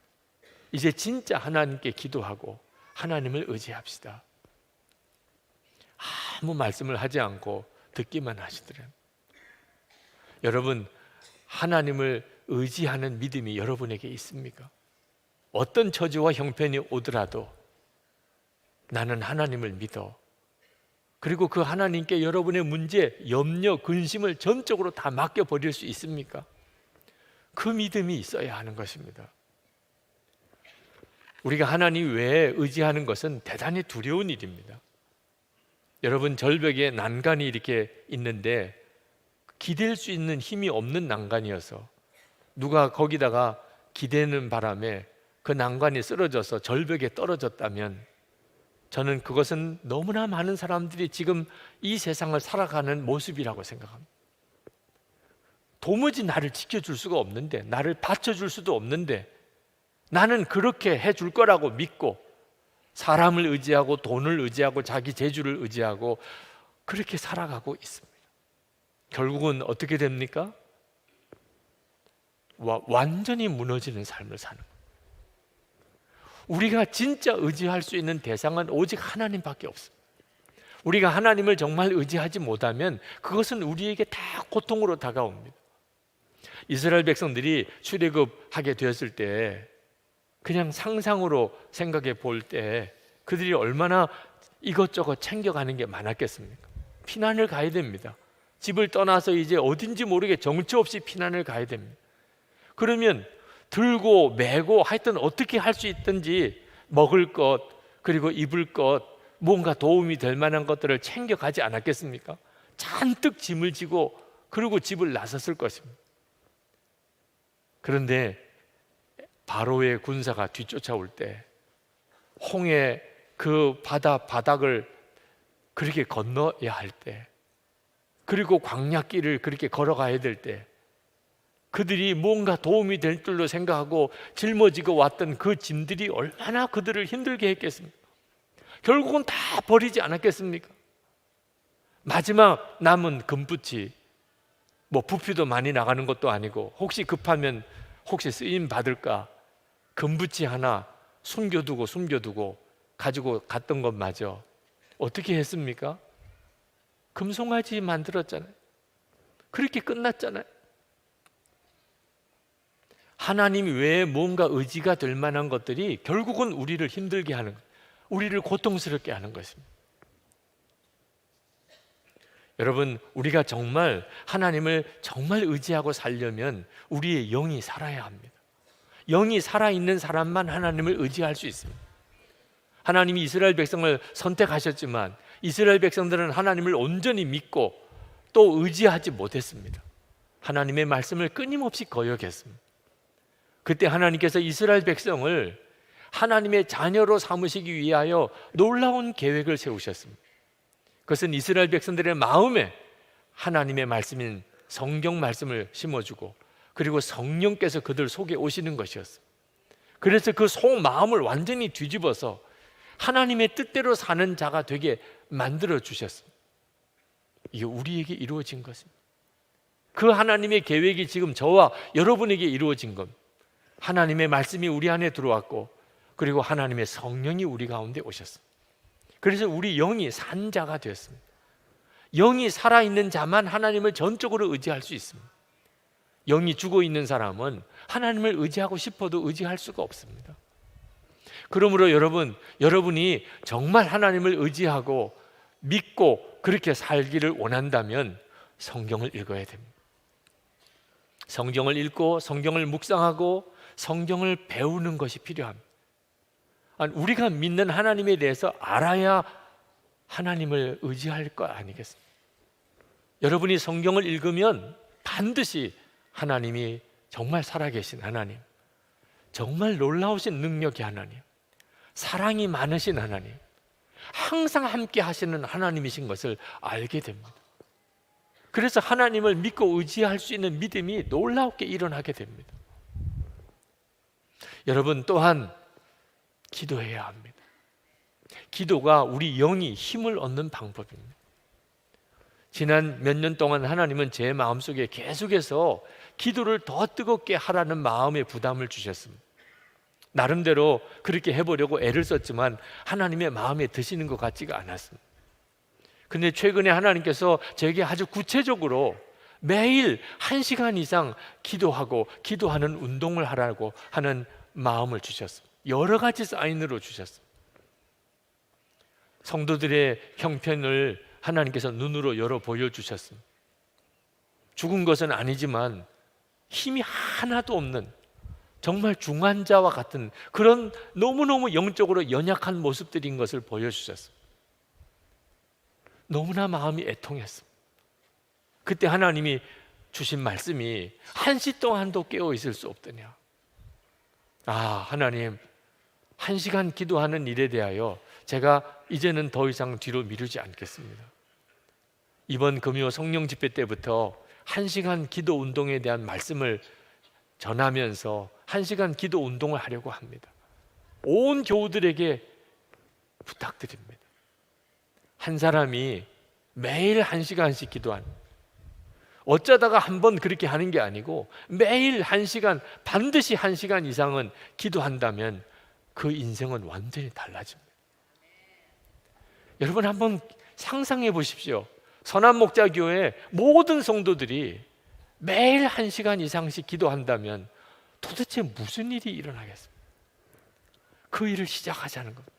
이제 진짜 하나님께 기도하고 하나님을 의지합시다. 아무 말씀을 하지 않고 듣기만 하시더래요. 여러분, 하나님을 의지하는 믿음이 여러분에게 있습니까? 어떤 처지와 형편이 오더라도 나는 하나님을 믿어. 그리고 그 하나님께 여러분의 문제, 염려, 근심을 전적으로 다 맡겨버릴 수 있습니까? 그 믿음이 있어야 하는 것입니다. 우리가 하나님 외에 의지하는 것은 대단히 두려운 일입니다. 여러분, 절벽에 난간이 이렇게 있는데 기댈 수 있는 힘이 없는 난간이어서 누가 거기다가 기대는 바람에 그 난간이 쓰러져서 절벽에 떨어졌다면 저는 그것은 너무나 많은 사람들이 지금 이 세상을 살아가는 모습이라고 생각합니다. 도무지 나를 지켜줄 수가 없는데, 나를 받쳐줄 수도 없는데 나는 그렇게 해줄 거라고 믿고 사람을 의지하고 돈을 의지하고 자기 재주를 의지하고 그렇게 살아가고 있습니다. 결국은 어떻게 됩니까? 완전히 무너지는 삶을 사는 거예요. 우리가 진짜 의지할 수 있는 대상은 오직 하나님밖에 없습니다. 우리가 하나님을 정말 의지하지 못하면 그것은 우리에게 다 고통으로 다가옵니다. 이스라엘 백성들이 출애굽하게 되었을 때 그냥 상상으로 생각해 볼 때 그들이 얼마나 이것저것 챙겨가는 게 많았겠습니까? 피난을 가야 됩니다. 집을 떠나서 이제 어딘지 모르게 정처 없이 피난을 가야 됩니다. 그러면 들고 메고 하여튼 어떻게 할 수 있든지 먹을 것 그리고 입을 것 뭔가 도움이 될 만한 것들을 챙겨가지 않았겠습니까? 잔뜩 짐을 지고 그리고 집을 나섰을 것입니다. 그런데 바로의 군사가 뒤쫓아올 때 홍해 그 바닥을 그렇게 건너야 할 때 그리고 광야길을 그렇게 걸어가야 될 때 그들이 뭔가 도움이 될 줄로 생각하고 짊어지고 왔던 그 짐들이 얼마나 그들을 힘들게 했겠습니까? 결국은 다 버리지 않았겠습니까? 마지막 남은 금붙이 뭐 부피도 많이 나가는 것도 아니고 혹시 급하면 혹시 쓰임 받을까 금붙이 하나 숨겨두고 가지고 갔던 것마저 어떻게 했습니까? 금송아지 만들었잖아요. 그렇게 끝났잖아요. 하나님 외에 뭔가 의지가 될 만한 것들이 결국은 우리를 힘들게 하는 거예요. 우리를 고통스럽게 하는 것입니다. 여러분, 우리가 정말 하나님을 정말 의지하고 살려면 우리의 영이 살아야 합니다. 영이 살아있는 사람만 하나님을 의지할 수 있습니다. 하나님이 이스라엘 백성을 선택하셨지만 이스라엘 백성들은 하나님을 온전히 믿고 또 의지하지 못했습니다. 하나님의 말씀을 끊임없이 거역했습니다. 그때 하나님께서 이스라엘 백성을 하나님의 자녀로 삼으시기 위하여 놀라운 계획을 세우셨습니다. 그것은 이스라엘 백성들의 마음에 하나님의 말씀인 성경 말씀을 심어주고 그리고 성령께서 그들 속에 오시는 것이었습니다. 그래서 그 속마음을 완전히 뒤집어서 하나님의 뜻대로 사는 자가 되게 만들어 주셨습니다. 이게 우리에게 이루어진 것입니다. 그 하나님의 계획이 지금 저와 여러분에게 이루어진 겁니다. 하나님의 말씀이 우리 안에 들어왔고 그리고 하나님의 성령이 우리 가운데 오셨습니다. 그래서 우리 영이 산 자가 되었습니다. 영이 살아있는 자만 하나님을 전적으로 의지할 수 있습니다. 영이 죽어있는 사람은 하나님을 의지하고 싶어도 의지할 수가 없습니다. 그러므로 여러분이 정말 하나님을 의지하고 믿고 그렇게 살기를 원한다면 성경을 읽어야 됩니다. 성경을 읽고 성경을 묵상하고 성경을 배우는 것이 필요합니다. 우리가 믿는 하나님에 대해서 알아야 하나님을 의지할 거 아니겠습니까? 여러분이 성경을 읽으면 반드시 하나님이 정말 살아계신 하나님, 정말 놀라우신 능력의 하나님, 사랑이 많으신 하나님, 항상 함께 하시는 하나님이신 것을 알게 됩니다. 그래서 하나님을 믿고 의지할 수 있는 믿음이 놀랍게 일어나게 됩니다. 여러분 또한 기도해야 합니다. 기도가 우리 영이 힘을 얻는 방법입니다. 지난 몇 년 동안 하나님은 제 마음속에 계속해서 기도를 더 뜨겁게 하라는 마음의 부담을 주셨습니다. 나름대로 그렇게 해보려고 애를 썼지만 하나님의 마음에 드시는 것 같지가 않았습니다. 근데 최근에 하나님께서 저에게 아주 구체적으로 매일 1시간 이상 기도하고 기도하는 운동을 하라고 하는 마음을 주셨습니다. 여러 가지 사인으로 주셨습니다. 성도들의 형편을 하나님께서 눈으로 열어 보여주셨습니다. 죽은 것은 아니지만 힘이 하나도 없는 정말 중환자와 같은 그런 너무너무 영적으로 연약한 모습들인 것을 보여주셨습니다. 너무나 마음이 애통했습니다. 그때 하나님이 주신 말씀이 1시 동안도 깨어 있을 수 없더냐. 하나님 1시간 기도하는 일에 대하여 제가 이제는 더 이상 뒤로 미루지 않겠습니다. 이번 금요 성령 집회 때부터 1시간 기도 운동에 대한 말씀을 전하면서 1시간 기도 운동을 하려고 합니다. 온 교우들에게 부탁드립니다. 한 사람이 매일 1시간씩 기도하는, 어쩌다가 한번 그렇게 하는 게 아니고 매일 1시간, 반드시 1시간 이상은 기도한다면 그 인생은 완전히 달라집니다. 여러분 한번 상상해 보십시오. 선한목자교회 모든 성도들이 매일 1시간 이상씩 기도한다면 도대체 무슨 일이 일어나겠습니까? 그 일을 시작하자는 겁니다.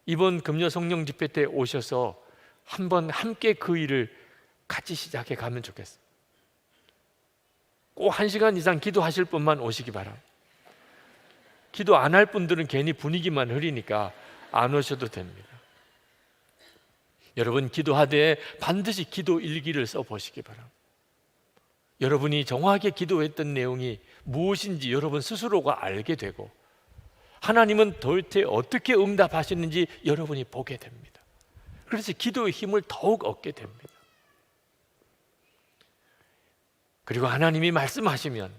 이번 금요 성령 집회 때 오셔서 한번 함께 그 일을 같이 시작해 가면 좋겠습니다. 꼭 1시간 이상 기도하실 분만 오시기 바랍니다. 기도 안 할 분들은 괜히 분위기만 흐리니까 안 오셔도 됩니다. 여러분 기도하되 반드시 기도 일기를 써보시기 바랍니다. 여러분이 정확하게 기도했던 내용이 무엇인지 여러분 스스로가 알게 되고 하나님은 도대체 어떻게 응답하시는지 여러분이 보게 됩니다. 그래서 기도의 힘을 더욱 얻게 됩니다. 그리고 하나님이 말씀하시면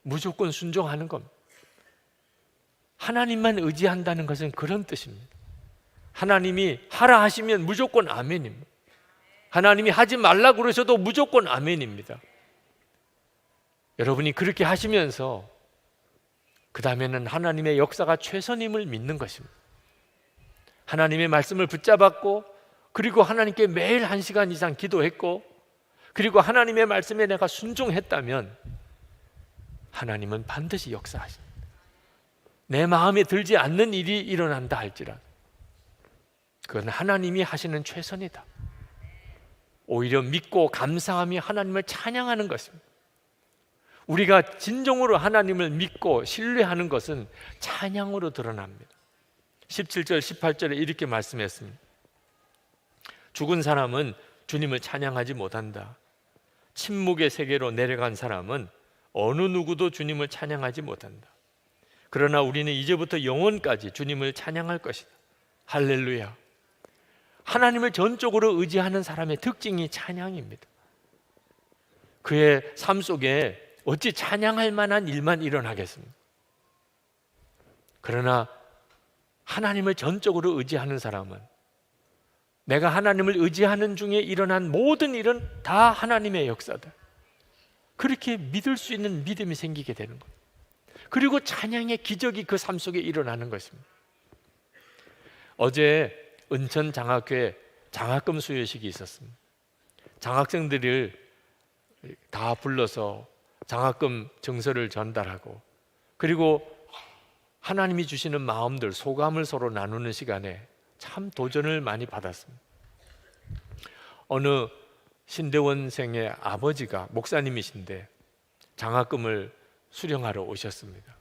무조건 순종하는 겁니다. 하나님만 의지한다는 것은 그런 뜻입니다. 하나님이 하라 하시면 무조건 아멘입니다. 하나님이 하지 말라고 그러셔도 무조건 아멘입니다. 여러분이 그렇게 하시면서 그 다음에는 하나님의 역사가 최선임을 믿는 것입니다. 하나님의 말씀을 붙잡았고 그리고 하나님께 매일 1시간 이상 기도했고 그리고 하나님의 말씀에 내가 순종했다면 하나님은 반드시 역사하십니다. 내 마음에 들지 않는 일이 일어난다 할지라도 그건 하나님이 하시는 최선이다. 오히려 믿고 감사하며 하나님을 찬양하는 것입니다. 우리가 진정으로 하나님을 믿고 신뢰하는 것은 찬양으로 드러납니다. 17절 18절에 이렇게 말씀했습니다. 죽은 사람은 주님을 찬양하지 못한다. 침묵의 세계로 내려간 사람은 어느 누구도 주님을 찬양하지 못한다. 그러나 우리는 이제부터 영원까지 주님을 찬양할 것이다. 할렐루야. 하나님을 전적으로 의지하는 사람의 특징이 찬양입니다. 그의 삶 속에 어찌 찬양할 만한 일만 일어나겠습니까? 그러나 하나님을 전적으로 의지하는 사람은 내가 하나님을 의지하는 중에 일어난 모든 일은 다 하나님의 역사다. 그렇게 믿을 수 있는 믿음이 생기게 되는 거예요. 그리고 찬양의 기적이 그 삶 속에 일어나는 것입니다. 어제 은천 장학교에 장학금 수여식이 있었습니다. 장학생들을 다 불러서 장학금 증서를 전달하고, 그리고 하나님이 주시는 마음들, 소감을 서로 나누는 시간에 참 도전을 많이 받았습니다. 어느 신대원생의 아버지가 목사님이신데 장학금을 수령하러 오셨습니다.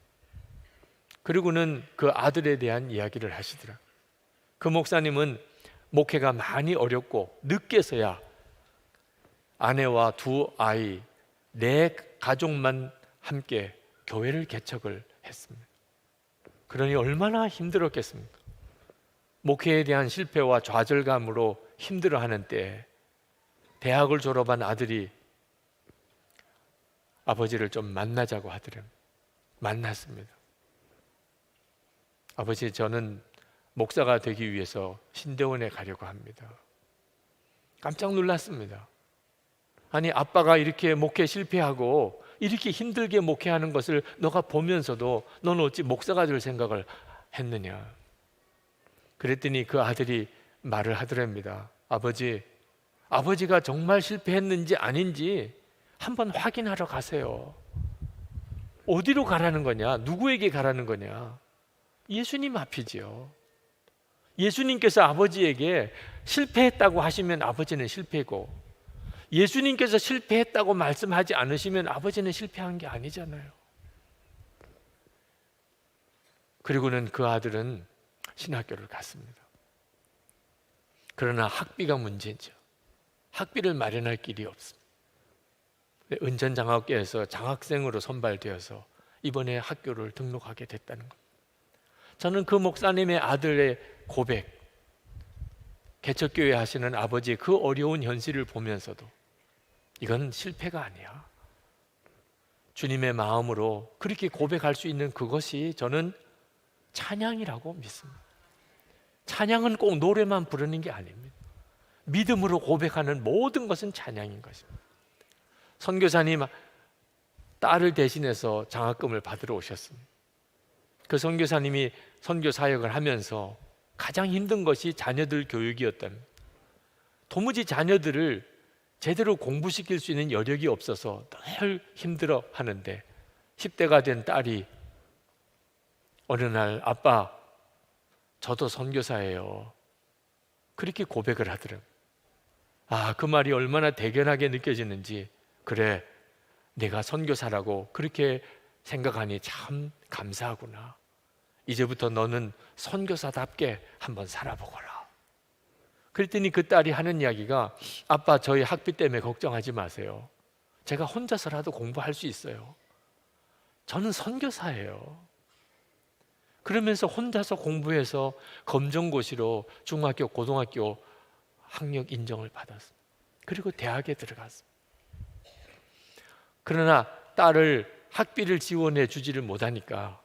그리고는 그 아들에 대한 이야기를 하시더라. 그 목사님은 목회가 많이 어렵고 늦게서야 아내와 두 아이, 네 가족만 함께 교회를 개척을 했습니다. 그러니 얼마나 힘들었겠습니까? 목회에 대한 실패와 좌절감으로 힘들어하는 때에 대학을 졸업한 아들이 아버지를 좀 만나자고 하더래요. 만났습니다. 아버지, 저는 목사가 되기 위해서 신대원에 가려고 합니다. 깜짝 놀랐습니다. 아니, 아빠가 이렇게 목회 실패하고 이렇게 힘들게 목회하는 것을 너가 보면서도 너는 어찌 목사가 될 생각을 했느냐. 그랬더니 그 아들이 말을 하더랍니다. 아버지가 정말 실패했는지 아닌지 한번 확인하러 가세요. 어디로 가라는 거냐? 누구에게 가라는 거냐? 예수님 앞이지요. 예수님께서 아버지에게 실패했다고 하시면 아버지는 실패고, 예수님께서 실패했다고 말씀하지 않으시면 아버지는 실패한 게 아니잖아요. 그리고는 그 아들은 신학교를 갔습니다. 그러나 학비가 문제죠. 학비를 마련할 길이 없습니다. 은전장학교에서 장학생으로 선발되어서 이번에 학교를 등록하게 됐다는 것. 저는 그 목사님의 아들의 고백, 개척교회 하시는 아버지의 그 어려운 현실을 보면서도 이건 실패가 아니야. 주님의 마음으로 그렇게 고백할 수 있는 그것이 저는 찬양이라고 믿습니다. 찬양은 꼭 노래만 부르는 게 아닙니다. 믿음으로 고백하는 모든 것은 찬양인 것입니다. 선교사님 딸을 대신해서 장학금을 받으러 오셨습니다. 그 선교사님이 선교 사역을 하면서 가장 힘든 것이 자녀들 교육이었답니다. 도무지 자녀들을 제대로 공부시킬 수 있는 여력이 없어서 늘 힘들어 하는데 10대가 된 딸이 어느 날 아빠, 저도 선교사예요. 그렇게 고백을 하더라고요. 그 말이 얼마나 대견하게 느껴지는지, 그래, 내가 선교사라고 그렇게 생각하니 참 감사하구나. 이제부터 너는 선교사답게 한번 살아보거라. 그랬더니 그 딸이 하는 이야기가, 아빠, 저희 학비 때문에 걱정하지 마세요. 제가 혼자서라도 공부할 수 있어요. 저는 선교사예요. 그러면서 혼자서 공부해서 검정고시로 중학교, 고등학교 학력 인정을 받았습니다. 그리고 대학에 들어갔습니다. 그러나 딸을 학비를 지원해 주지를 못하니까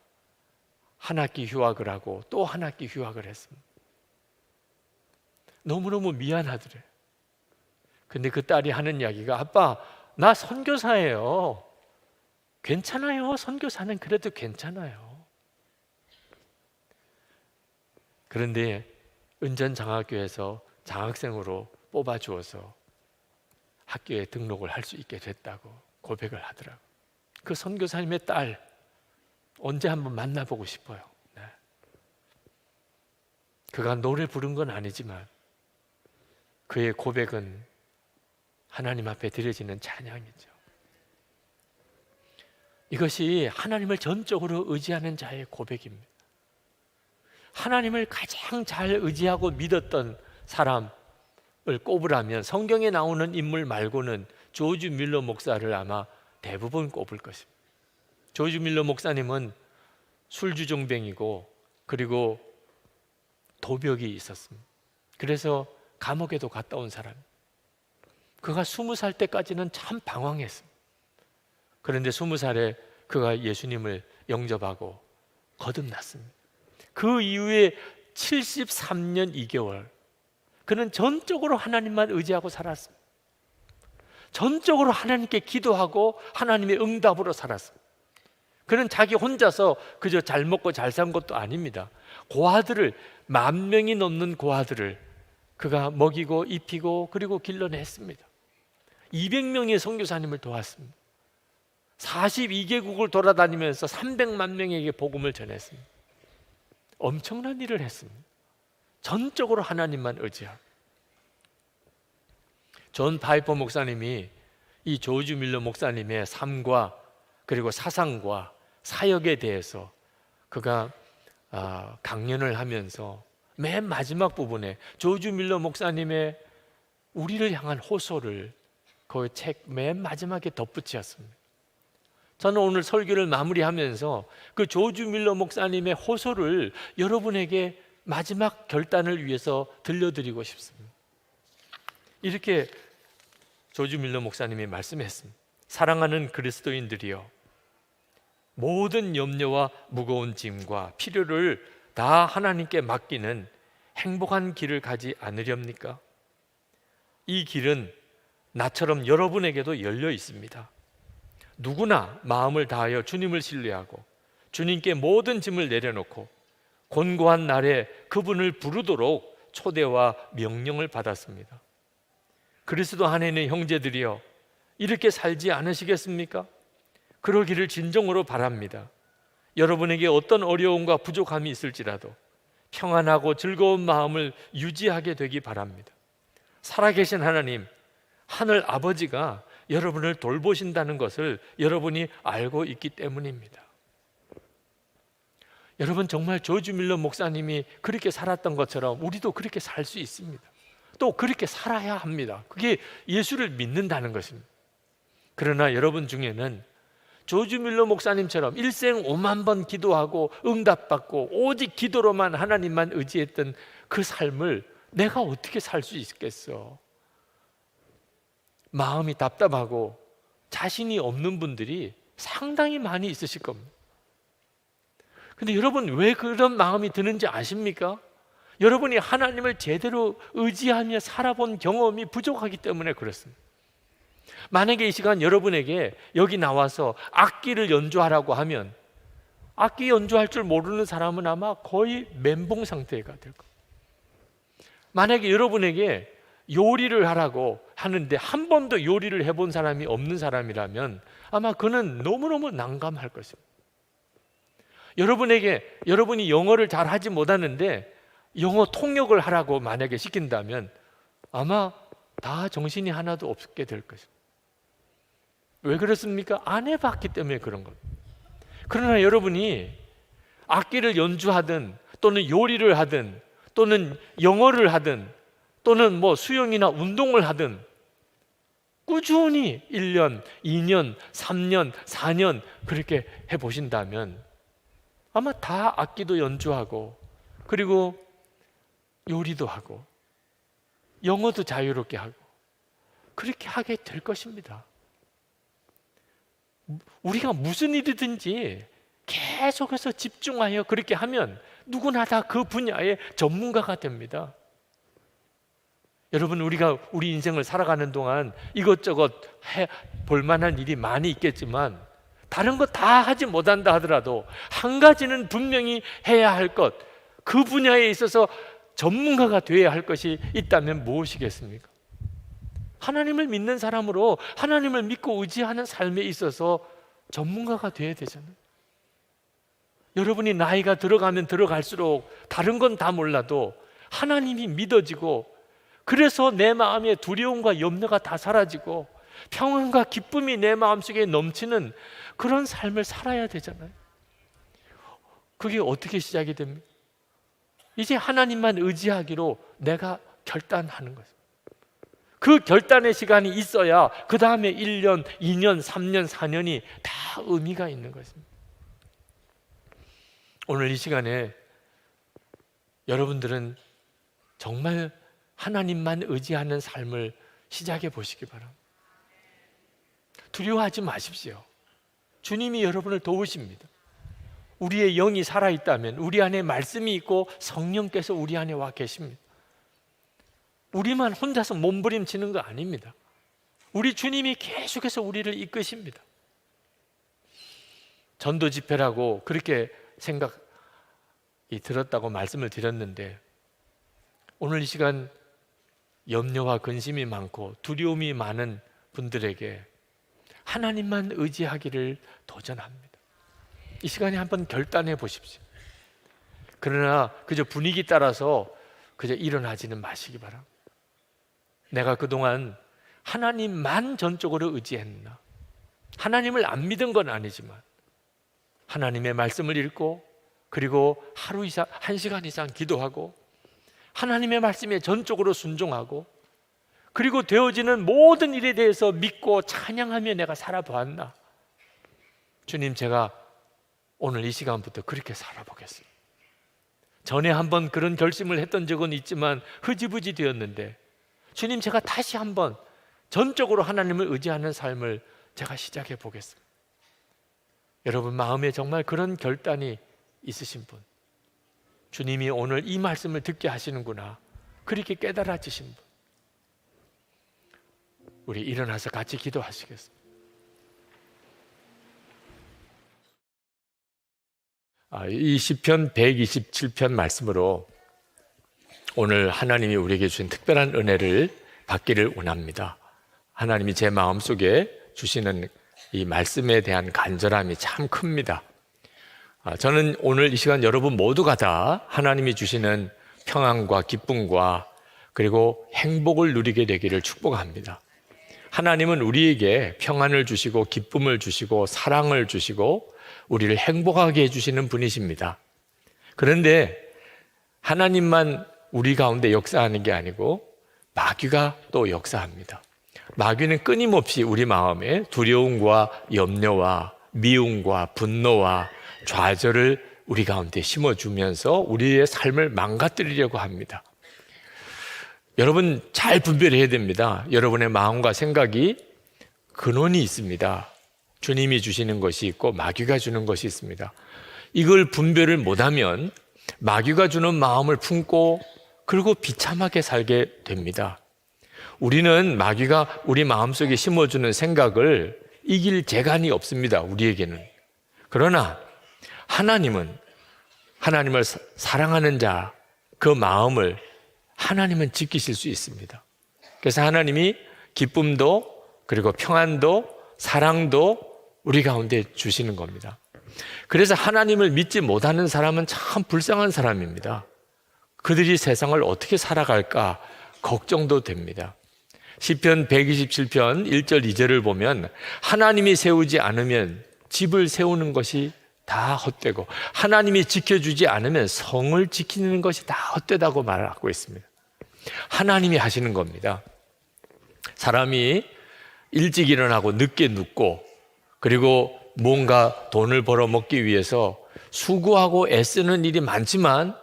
한 학기 휴학을 하고 또 한 학기 휴학을 했습니다. 너무너무 미안하더래요. 근데 그 딸이 하는 이야기가, 아빠, 나 선교사예요. 괜찮아요. 선교사는 그래도 괜찮아요. 그런데 은전장학교에서 장학생으로 뽑아주어서 학교에 등록을 할 수 있게 됐다고 고백을 하더라고요. 그 선교사님의 딸 언제 한번 만나보고 싶어요. 네. 그가 노래 부른 건 아니지만 그의 고백은 하나님 앞에 드려지는 찬양이죠. 이것이 하나님을 전적으로 의지하는 자의 고백입니다. 하나님을 가장 잘 의지하고 믿었던 사람을 꼽으라면 성경에 나오는 인물 말고는 조지 밀러 목사를 아마 대부분 꼽을 것입니다. 조지 밀러 목사님은 술주정뱅이고 그리고 도벽이 있었습니다. 그래서 감옥에도 갔다 온 사람. 그가 20살 때까지는 참 방황했습니다. 그런데 20살에 그가 예수님을 영접하고 거듭났습니다. 그 이후에 73년 2개월 그는 전적으로 하나님만 의지하고 살았습니다. 전적으로 하나님께 기도하고 하나님의 응답으로 살았습니다. 그는 자기 혼자서 그저 잘 먹고 잘 산 것도 아닙니다. 고아들을 10,000명이 넘는 고아들을 그가 먹이고 입히고 그리고 길러냈습니다. 200명의 선교사님을 도왔습니다. 42개국을 돌아다니면서 300만 명에게 복음을 전했습니다. 엄청난 일을 했습니다. 전적으로 하나님만 의지하고. 존 파이퍼 목사님이 이 조지 밀러 목사님의 삶과 그리고 사상과 사역에 대해서 그가 강연을 하면서 맨 마지막 부분에 조지 밀러 목사님의 우리를 향한 호소를 그 책 맨 마지막에 덧붙였습니다. 저는 오늘 설교를 마무리하면서 그 조지 밀러 목사님의 호소를 여러분에게 마지막 결단을 위해서 들려드리고 싶습니다. 이렇게 조지 밀러 목사님이 말씀했습니다. 사랑하는 그리스도인들이여, 모든 염려와 무거운 짐과 필요를 다 하나님께 맡기는 행복한 길을 가지 않으렵니까? 이 길은 나처럼 여러분에게도 열려 있습니다. 누구나 마음을 다하여 주님을 신뢰하고 주님께 모든 짐을 내려놓고 곤고한 날에 그분을 부르도록 초대와 명령을 받았습니다. 그리스도 안에 있는 형제들이여, 이렇게 살지 않으시겠습니까? 그러기를 진정으로 바랍니다. 여러분에게 어떤 어려움과 부족함이 있을지라도 평안하고 즐거운 마음을 유지하게 되기 바랍니다. 살아계신 하나님, 하늘 아버지가 여러분을 돌보신다는 것을 여러분이 알고 있기 때문입니다. 여러분, 정말 조지 밀러 목사님이 그렇게 살았던 것처럼 우리도 그렇게 살 수 있습니다. 또 그렇게 살아야 합니다. 그게 예수를 믿는다는 것입니다. 그러나 여러분 중에는 조지 밀러 목사님처럼 일생 5만 번 기도하고 응답받고 오직 기도로만 하나님만 의지했던 그 삶을 내가 어떻게 살 수 있겠어? 마음이 답답하고 자신이 없는 분들이 상당히 많이 있으실 겁니다. 근데 여러분, 왜 그런 마음이 드는지 아십니까? 여러분이 하나님을 제대로 의지하며 살아본 경험이 부족하기 때문에 그렇습니다. 만약에 이 시간 여러분에게 여기 나와서 악기를 연주하라고 하면 악기 연주할 줄 모르는 사람은 아마 거의 멘붕 상태가 될 겁니다. 만약에 여러분에게 요리를 하라고 하는데 한 번도 요리를 해본 사람이 없는 사람이라면 아마 그는 너무너무 난감할 것입니다. 여러분이 영어를 잘 하지 못하는데 영어 통역을 하라고 만약에 시킨다면 아마 다 정신이 하나도 없게 될 것입니다. 왜 그렇습니까? 안 해봤기 때문에 그런 겁니다. 그러나 여러분이 악기를 연주하든 또는 요리를 하든 또는 영어를 하든 또는 수영이나 운동을 하든 꾸준히 1년, 2년, 3년, 4년 그렇게 해보신다면 아마 다 악기도 연주하고 그리고 요리도 하고 영어도 자유롭게 하고 그렇게 하게 될 것입니다. 우리가 무슨 일이든지 계속해서 집중하여 그렇게 하면 누구나 다 그 분야의 전문가가 됩니다. 여러분, 우리가 우리 인생을 살아가는 동안 이것저것 볼 만한 일이 많이 있겠지만 다른 거 다 하지 못한다 하더라도 한 가지는 분명히 해야 할 것, 그 분야에 있어서 전문가가 되어야 할 것이 있다면 무엇이겠습니까? 하나님을 믿는 사람으로 하나님을 믿고 의지하는 삶에 있어서 전문가가 되어야 되잖아요. 여러분이 나이가 들어가면 들어갈수록 다른 건 다 몰라도 하나님이 믿어지고 그래서 내 마음의 두려움과 염려가 다 사라지고 평안과 기쁨이 내 마음속에 넘치는 그런 삶을 살아야 되잖아요. 그게 어떻게 시작이 됩니까? 이제 하나님만 의지하기로 내가 결단하는 거죠. 그 결단의 시간이 있어야 그 다음에 1년, 2년, 3년, 4년이 다 의미가 있는 것입니다. 오늘 이 시간에 여러분들은 정말 하나님만 의지하는 삶을 시작해 보시기 바랍니다. 두려워하지 마십시오. 주님이 여러분을 도우십니다. 우리의 영이 살아있다면 우리 안에 말씀이 있고 성령께서 우리 안에 와 계십니다. 우리만 혼자서 몸부림치는 거 아닙니다. 우리 주님이 계속해서 우리를 이끄십니다. 전도 집회라고 그렇게 생각이 들었다고 말씀을 드렸는데, 오늘 이 시간 염려와 근심이 많고 두려움이 많은 분들에게 하나님만 의지하기를 도전합니다. 이 시간에 한번 결단해 보십시오. 그러나 그저 분위기 따라서 그저 일어나지는 마시기 바랍니다. 내가 그동안 하나님만 전적으로 의지했나? 하나님을 안 믿은 건 아니지만 하나님의 말씀을 읽고, 그리고 하루 이상 1시간 이상 기도하고, 하나님의 말씀에 전적으로 순종하고, 그리고 되어지는 모든 일에 대해서 믿고 찬양하며 내가 살아보았나? 주님, 제가 오늘 이 시간부터 그렇게 살아보겠습니다. 전에 한번 그런 결심을 했던 적은 있지만 흐지부지 되었는데, 주님, 제가 다시 한번 전적으로 하나님을 의지하는 삶을 제가 시작해 보겠습니다. 여러분 마음에 정말 그런 결단이 있으신 분, 주님이 오늘 이 말씀을 듣게 하시는구나, 그렇게 깨달아지신 분, 우리 일어나서 같이 기도하시겠습니다. 이 시편 127편 말씀으로 오늘 하나님이 우리에게 주신 특별한 은혜를 받기를 원합니다. 하나님이 제 마음속에 주시는 이 말씀에 대한 간절함이 참 큽니다. 저는 오늘 이 시간 여러분 모두가 다 하나님이 주시는 평안과 기쁨과 그리고 행복을 누리게 되기를 축복합니다. 하나님은 우리에게 평안을 주시고 기쁨을 주시고 사랑을 주시고 우리를 행복하게 해주시는 분이십니다. 그런데 하나님만 우리 가운데 역사하는 게 아니고 마귀가 또 역사합니다. 마귀는 끊임없이 우리 마음에 두려움과 염려와 미움과 분노와 좌절을 우리 가운데 심어주면서 우리의 삶을 망가뜨리려고 합니다. 여러분 잘 분별해야 됩니다. 여러분의 마음과 생각이 근원이 있습니다. 주님이 주시는 것이 있고 마귀가 주는 것이 있습니다. 이걸 분별을 못하면 마귀가 주는 마음을 품고 그리고 비참하게 살게 됩니다. 우리는 마귀가 우리 마음속에 심어주는 생각을 이길 재간이 없습니다. 우리에게는. 그러나 하나님은, 하나님을 사랑하는 자, 그 마음을 하나님은 지키실 수 있습니다. 그래서 하나님이 기쁨도 그리고 평안도 사랑도 우리 가운데 주시는 겁니다. 그래서 하나님을 믿지 못하는 사람은 참 불쌍한 사람입니다. 그들이 세상을 어떻게 살아갈까 걱정도 됩니다. 시편 127편 1절 2절을 보면 하나님이 세우지 않으면 집을 세우는 것이 다 헛되고 하나님이 지켜주지 않으면 성을 지키는 것이 다 헛되다고 말하고 있습니다. 하나님이 하시는 겁니다. 사람이 일찍 일어나고 늦게 눕고 그리고 뭔가 돈을 벌어 먹기 위해서 수고하고 애쓰는 일이 많지만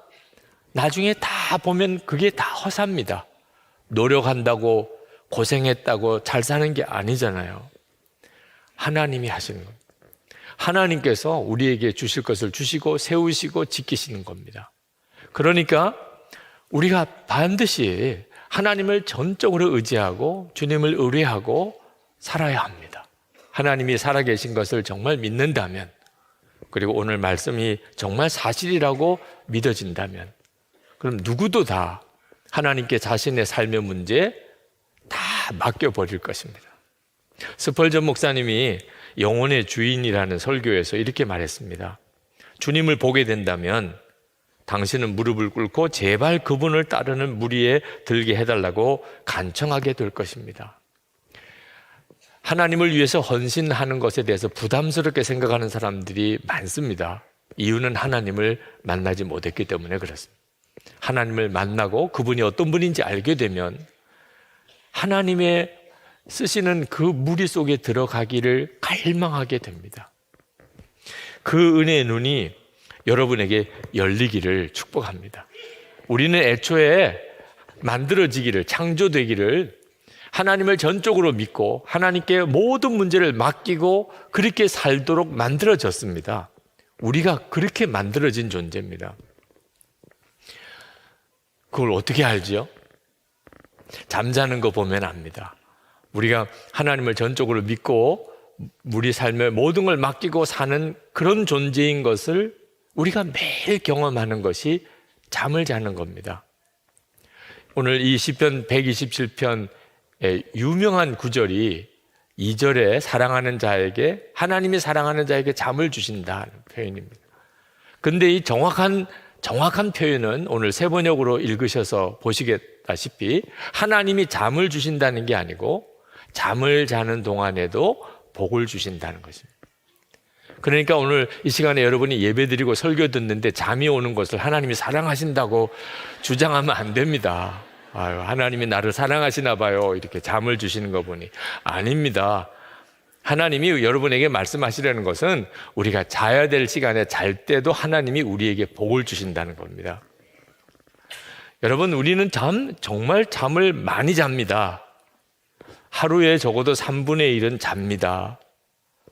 나중에 다 보면 그게 다 허사입니다. 노력한다고 고생했다고 잘 사는 게 아니잖아요. 하나님이 하시는 겁니다. 하나님께서 우리에게 주실 것을 주시고 세우시고 지키시는 겁니다. 그러니까 우리가 반드시 하나님을 전적으로 의지하고 주님을 의뢰하고 살아야 합니다. 하나님이 살아계신 것을 정말 믿는다면, 그리고 오늘 말씀이 정말 사실이라고 믿어진다면, 그럼 누구도 다 하나님께 자신의 삶의 문제 다 맡겨버릴 것입니다. 스펄전 목사님이 영혼의 주인이라는 설교에서 이렇게 말했습니다. 주님을 보게 된다면 당신은 무릎을 꿇고 제발 그분을 따르는 무리에 들게 해달라고 간청하게 될 것입니다. 하나님을 위해서 헌신하는 것에 대해서 부담스럽게 생각하는 사람들이 많습니다. 이유는 하나님을 만나지 못했기 때문에 그렇습니다. 하나님을 만나고 그분이 어떤 분인지 알게 되면 하나님의 쓰시는 그 무리 속에 들어가기를 갈망하게 됩니다. 그 은혜의 눈이 여러분에게 열리기를 축복합니다. 우리는 애초에 만들어지기를, 창조되기를 하나님을 전적으로 믿고 하나님께 모든 문제를 맡기고 그렇게 살도록 만들어졌습니다. 우리가 그렇게 만들어진 존재입니다. 그걸 어떻게 알지요? 잠자는 거 보면 압니다. 우리가 하나님을 전적으로 믿고 우리 삶의 모든 걸 맡기고 사는 그런 존재인 것을 우리가 매일 경험하는 것이 잠을 자는 겁니다. 오늘 이 시편 127편의 유명한 구절이 2절에 사랑하는 자에게, 하나님이 사랑하는 자에게 잠을 주신다는 표현입니다. 근데 이 정확한 표현은 오늘 새 번역으로 읽으셔서 보시겠다시피 하나님이 잠을 주신다는 게 아니고 잠을 자는 동안에도 복을 주신다는 것입니다. 그러니까 오늘 이 시간에 여러분이 예배드리고 설교 듣는데 잠이 오는 것을 하나님이 사랑하신다고 주장하면 안 됩니다. 아유, 하나님이 나를 사랑하시나 봐요. 이렇게 잠을 주시는 거 보니. 아닙니다. 하나님이 여러분에게 말씀하시려는 것은 우리가 자야 될 시간에 잘 때도 하나님이 우리에게 복을 주신다는 겁니다. 여러분, 우리는 정말 잠을 많이 잡니다. 하루에 적어도 3분의 1은 잡니다.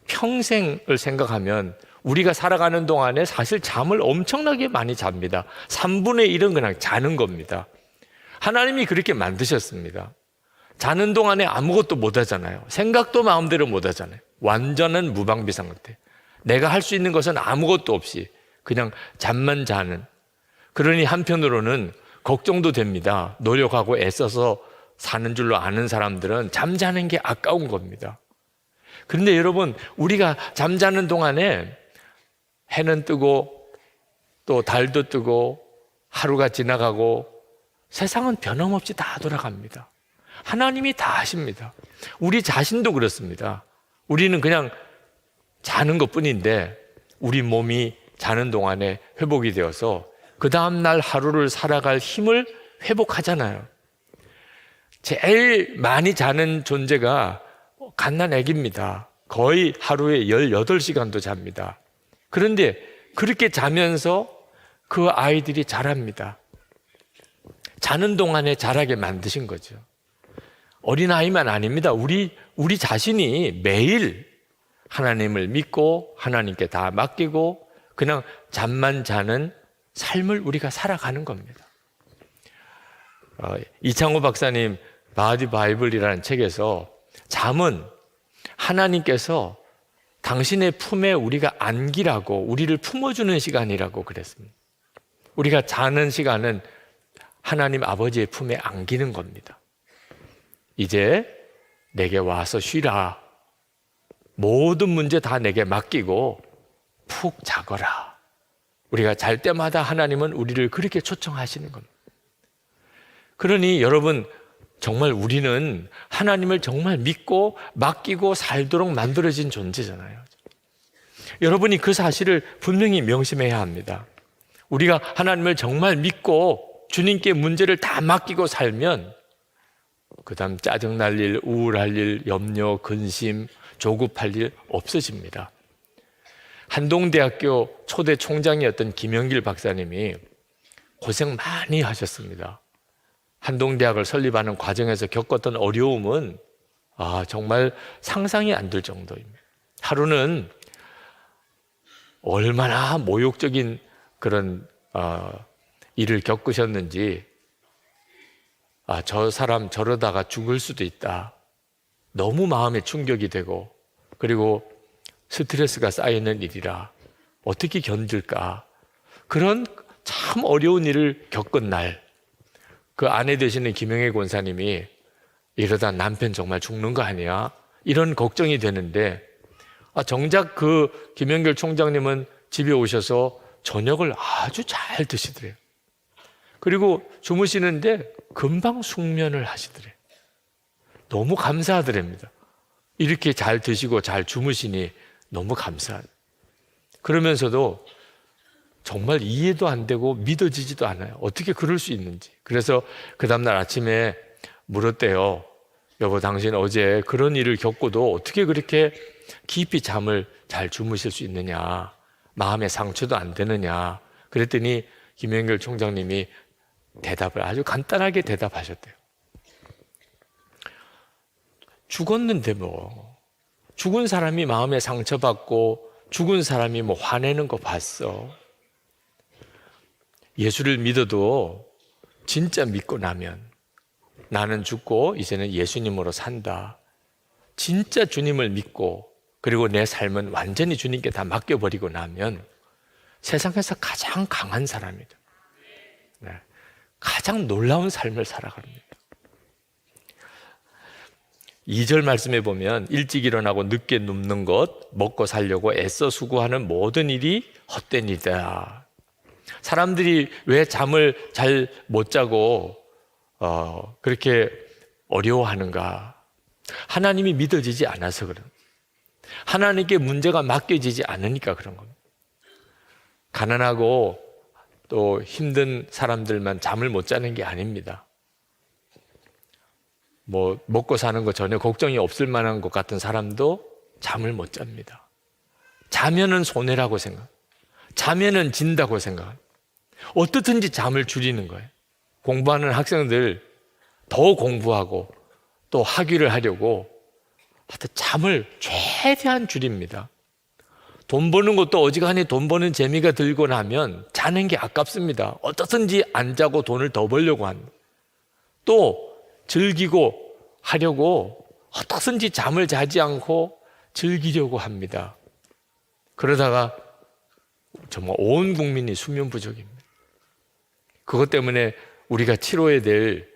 평생을 생각하면 우리가 살아가는 동안에 사실 잠을 엄청나게 많이 잡니다. 3분의 1은 그냥 자는 겁니다. 하나님이 그렇게 만드셨습니다. 자는 동안에 아무것도 못 하잖아요. 생각도 마음대로 못 하잖아요. 완전한 무방비 상태. 내가 할 수 있는 것은 아무것도 없이 그냥 잠만 자는. 그러니 한편으로는 걱정도 됩니다. 노력하고 애써서 사는 줄로 아는 사람들은 잠자는 게 아까운 겁니다. 그런데 여러분, 우리가 잠자는 동안에 해는 뜨고 또 달도 뜨고 하루가 지나가고 세상은 변함없이 다 돌아갑니다. 하나님이 다 하십니다. 우리 자신도 그렇습니다. 우리는 그냥 자는 것뿐인데 우리 몸이 자는 동안에 회복이 되어서 그 다음날 하루를 살아갈 힘을 회복하잖아요. 제일 많이 자는 존재가 갓난아기입니다. 거의 하루에 18시간도 잡니다. 그런데 그렇게 자면서 그 아이들이 자랍니다. 자는 동안에 자라게 만드신 거죠. 어린아이만 아닙니다. 우리 자신이 매일 하나님을 믿고 하나님께 다 맡기고 그냥 잠만 자는 삶을 우리가 살아가는 겁니다. 이창호 박사님 바디 바이블이라는 책에서 잠은 하나님께서 당신의 품에 우리가 안기라고 우리를 품어주는 시간이라고 그랬습니다. 우리가 자는 시간은 하나님 아버지의 품에 안기는 겁니다. 이제 내게 와서 쉬라. 모든 문제 다 내게 맡기고 푹 자거라. 우리가 잘 때마다 하나님은 우리를 그렇게 초청하시는 겁니다. 그러니 여러분, 정말 우리는 하나님을 정말 믿고 맡기고 살도록 만들어진 존재잖아요. 여러분이 그 사실을 분명히 명심해야 합니다. 우리가 하나님을 정말 믿고 주님께 문제를 다 맡기고 살면 그 다음 짜증날 일, 우울할 일, 염려, 근심, 조급할 일 없어집니다. 한동대학교 초대 총장이었던 김영길 박사님이 고생 많이 하셨습니다. 한동대학을 설립하는 과정에서 겪었던 어려움은 정말 상상이 안 될 정도입니다. 하루는 얼마나 모욕적인 그런 일을 겪으셨는지 저 사람 저러다가 죽을 수도 있다. 너무 마음에 충격이 되고 그리고 스트레스가 쌓이는 일이라 어떻게 견딜까. 그런 참 어려운 일을 겪은 날 그 아내 되시는 김영애 권사님이 이러다 남편 정말 죽는 거 아니야? 이런 걱정이 되는데 정작 그 김영길 총장님은 집에 오셔서 저녁을 아주 잘 드시더래요. 그리고 주무시는데 금방 숙면을 하시더래요. 너무 감사하더랍니다. 이렇게 잘 드시고 잘 주무시니 너무 감사하다. 그러면서도 정말 이해도 안 되고 믿어지지도 않아요. 어떻게 그럴 수 있는지. 그래서 그 다음날 아침에 물었대요. 여보, 당신 어제 그런 일을 겪고도 어떻게 그렇게 깊이 잠을 잘 주무실 수 있느냐, 마음의 상처도 안 되느냐. 그랬더니 김영결 총장님이 대답을 아주 간단하게 대답하셨대요. 죽었는데 뭐, 죽은 사람이 마음에 상처받고 죽은 사람이 뭐 화내는 거 봤어? 예수를 믿어도 진짜 믿고 나면 나는 죽고 이제는 예수님으로 산다, 진짜 주님을 믿고 그리고 내 삶은 완전히 주님께 다 맡겨버리고 나면 세상에서 가장 강한 사람이다. 네. 가장 놀라운 삶을 살아갑니다. 2절 말씀에 보면 일찍 일어나고 늦게 눕는 것, 먹고 살려고 애써 수고하는 모든 일이 헛된 일이다. 사람들이 왜 잠을 잘 못 자고 그렇게 어려워하는가? 하나님이 믿어지지 않아서 그런, 하나님께 문제가 맡겨지지 않으니까 그런 겁니다. 가난하고 또 힘든 사람들만 잠을 못 자는 게 아닙니다. 뭐 먹고 사는 거 전혀 걱정이 없을 만한 것 같은 사람도 잠을 못 잡니다. 자면은 손해라고 생각, 자면은 진다고 생각, 어떻든지 잠을 줄이는 거예요. 공부하는 학생들 더 공부하고 또 학위를 하려고 하여튼 잠을 최대한 줄입니다. 돈 버는 것도 어지간히 돈 버는 재미가 들고 나면 자는 게 아깝습니다. 어떻든지 안 자고 돈을 더 벌려고 합니다. 또 즐기고 하려고 어떻든지 잠을 자지 않고 즐기려고 합니다. 그러다가 정말 온 국민이 수면 부족입니다. 그것 때문에 우리가 치러야 될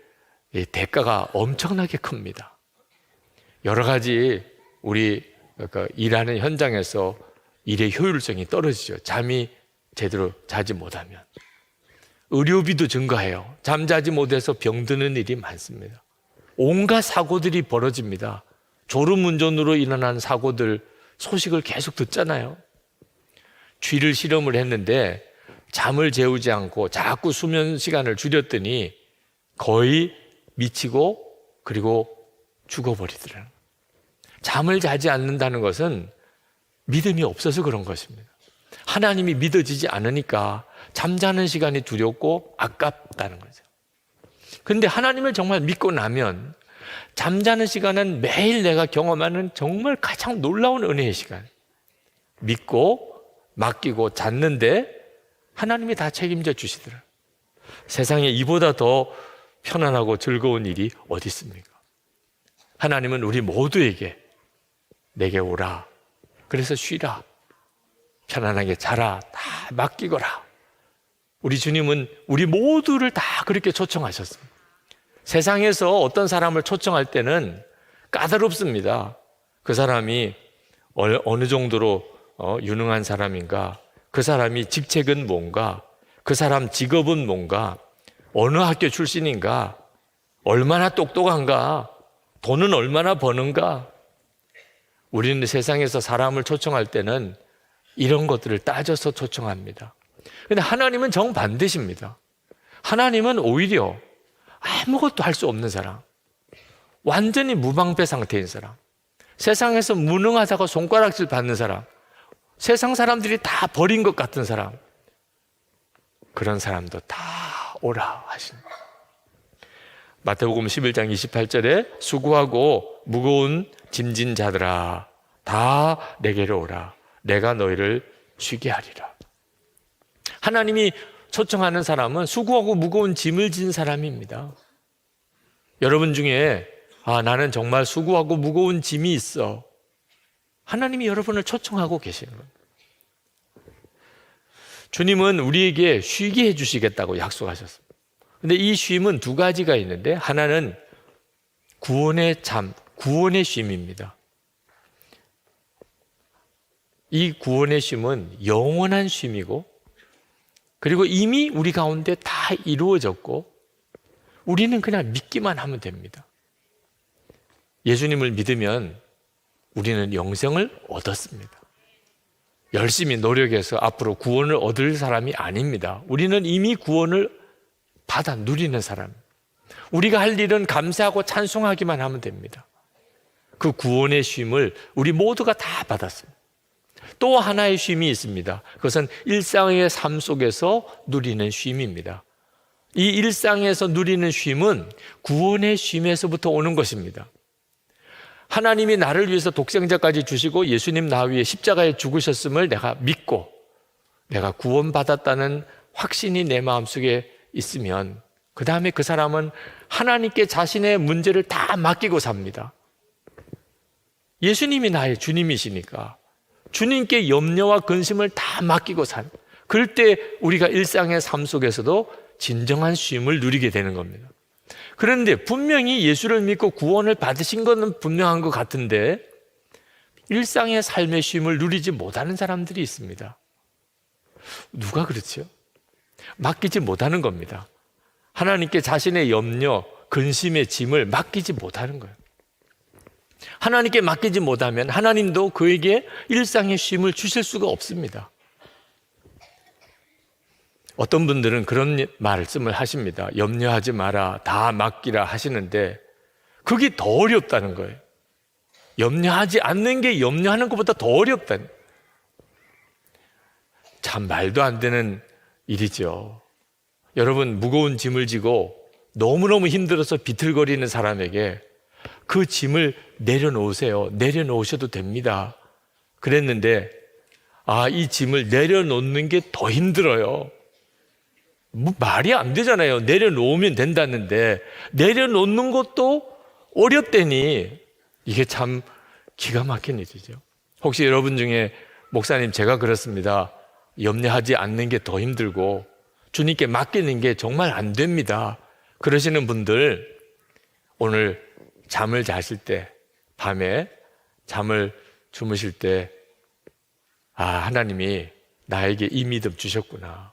대가가 엄청나게 큽니다. 여러 가지 우리 일하는 현장에서 일의 효율성이 떨어지죠. 잠이 제대로 자지 못하면. 의료비도 증가해요. 잠자지 못해서 병드는 일이 많습니다. 온갖 사고들이 벌어집니다. 졸음운전으로 일어난 사고들 소식을 계속 듣잖아요. 쥐를 실험을 했는데 잠을 재우지 않고 자꾸 수면 시간을 줄였더니 거의 미치고 그리고 죽어버리더라고요. 잠을 자지 않는다는 것은 믿음이 없어서 그런 것입니다. 하나님이 믿어지지 않으니까 잠자는 시간이 두렵고 아깝다는 거죠. 그런데 하나님을 정말 믿고 나면 잠자는 시간은 매일 내가 경험하는 정말 가장 놀라운 은혜의 시간. 믿고 맡기고 잤는데 하나님이 다 책임져 주시더라고요. 세상에 이보다 더 편안하고 즐거운 일이 어디 있습니까? 하나님은 우리 모두에게 내게 오라, 그래서 쉬라, 편안하게 자라, 다 맡기거라. 우리 주님은 우리 모두를 다 그렇게 초청하셨습니다. 세상에서 어떤 사람을 초청할 때는 까다롭습니다. 그 사람이 어느 정도로 유능한 사람인가, 그 사람이 직책은 뭔가, 그 사람 직업은 뭔가, 어느 학교 출신인가, 얼마나 똑똑한가, 돈은 얼마나 버는가. 우리는 세상에서 사람을 초청할 때는 이런 것들을 따져서 초청합니다. 그런데 하나님은 정반대십니다. 하나님은 오히려 아무것도 할 수 없는 사람, 완전히 무방패 상태인 사람, 세상에서 무능하다고 손가락질 받는 사람, 세상 사람들이 다 버린 것 같은 사람, 그런 사람도 다 오라 하십니다. 마태복음 11장 28절에 수고하고 무거운 짐진 자들아 다 내게로 오라, 내가 너희를 쉬게 하리라. 하나님이 초청하는 사람은 수고하고 무거운 짐을 진 사람입니다. 여러분 중에 나는 정말 수고하고 무거운 짐이 있어, 하나님이 여러분을 초청하고 계시는 겁니다. 주님은 우리에게 쉬게 해주시겠다고 약속하셨습니다. 그런데 이 쉼은 두 가지가 있는데, 하나는 구원의 잠, 구원의 쉼입니다. 이 구원의 쉼은 영원한 쉼이고, 그리고 이미 우리 가운데 다 이루어졌고 우리는 그냥 믿기만 하면 됩니다. 예수님을 믿으면 우리는 영생을 얻었습니다. 열심히 노력해서 앞으로 구원을 얻을 사람이 아닙니다. 우리는 이미 구원을 받아 누리는 사람. 우리가 할 일은 감사하고 찬송하기만 하면 됩니다. 그 구원의 쉼을 우리 모두가 다 받았습니다. 또 하나의 쉼이 있습니다. 그것은 일상의 삶 속에서 누리는 쉼입니다. 이 일상에서 누리는 쉼은 구원의 쉼에서부터 오는 것입니다. 하나님이 나를 위해서 독생자까지 주시고 예수님 나 위에 십자가에 죽으셨음을 내가 믿고 내가 구원받았다는 확신이 내 마음속에 있으면 그 다음에 그 사람은 하나님께 자신의 문제를 다 맡기고 삽니다. 예수님이 나의 주님이시니까 주님께 염려와 근심을 다 맡기고 산. 그럴 때 우리가 일상의 삶 속에서도 진정한 쉼을 누리게 되는 겁니다. 그런데 분명히 예수를 믿고 구원을 받으신 것은 분명한 것 같은데 일상의 삶의 쉼을 누리지 못하는 사람들이 있습니다. 누가 그렇죠? 맡기지 못하는 겁니다. 하나님께 자신의 염려, 근심의 짐을 맡기지 못하는 거예요. 하나님께 맡기지 못하면 하나님도 그에게 일상의 쉼을 주실 수가 없습니다. 어떤 분들은 그런 말씀을 하십니다. 염려하지 마라, 다 맡기라 하시는데 그게 더 어렵다는 거예요. 염려하지 않는 게 염려하는 것보다 더 어렵다는 거예요. 참 말도 안 되는 일이죠. 여러분, 무거운 짐을 지고 너무너무 힘들어서 비틀거리는 사람에게 그 짐을 내려놓으세요. 내려놓으셔도 됩니다. 그랬는데 이 짐을 내려놓는 게 더 힘들어요. 뭐 말이 안 되잖아요. 내려놓으면 된다는데 내려놓는 것도 어렵다니 이게 참 기가 막힌 일이죠. 혹시 여러분 중에 목사님 제가 그렇습니다. 염려하지 않는 게 더 힘들고 주님께 맡기는 게 정말 안 됩니다. 그러시는 분들 오늘 잠을 자실 때 밤에 잠을 주무실 때 하나님이 나에게 이 믿음 주셨구나.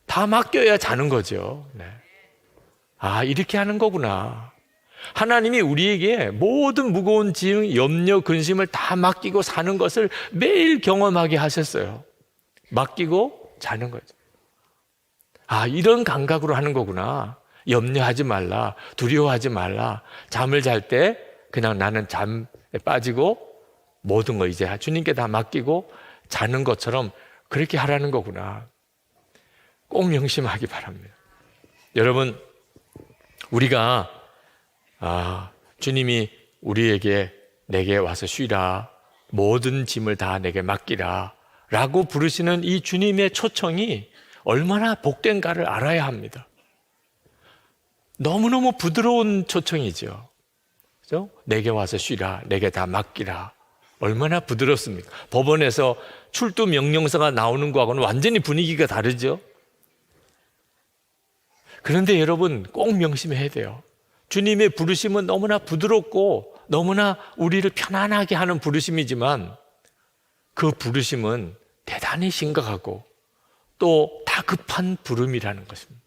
다 맡겨야 자는 거죠. 네. 이렇게 하는 거구나. 하나님이 우리에게 모든 무거운 짐, 염려, 근심을 다 맡기고 사는 것을 매일 경험하게 하셨어요. 맡기고 자는 거죠. 이런 감각으로 하는 거구나. 염려하지 말라, 두려워하지 말라. 잠을 잘 때 그냥 나는 잠에 빠지고 모든 거 이제 주님께 다 맡기고 자는 것처럼 그렇게 하라는 거구나. 꼭 명심하기 바랍니다. 여러분, 우리가 주님이 우리에게 내게 와서 쉬라, 모든 짐을 다 내게 맡기라 라고 부르시는 이 주님의 초청이 얼마나 복된가를 알아야 합니다. 너무너무 부드러운 초청이죠. 그죠? 내게 와서 쉬라, 내게 다 맡기라. 얼마나 부드럽습니까? 법원에서 출두 명령서가 나오는 거하고는 완전히 분위기가 다르죠. 그런데 여러분 꼭 명심해야 돼요. 주님의 부르심은 너무나 부드럽고 너무나 우리를 편안하게 하는 부르심이지만 그 부르심은 대단히 심각하고 또 다급한 부름이라는 것입니다.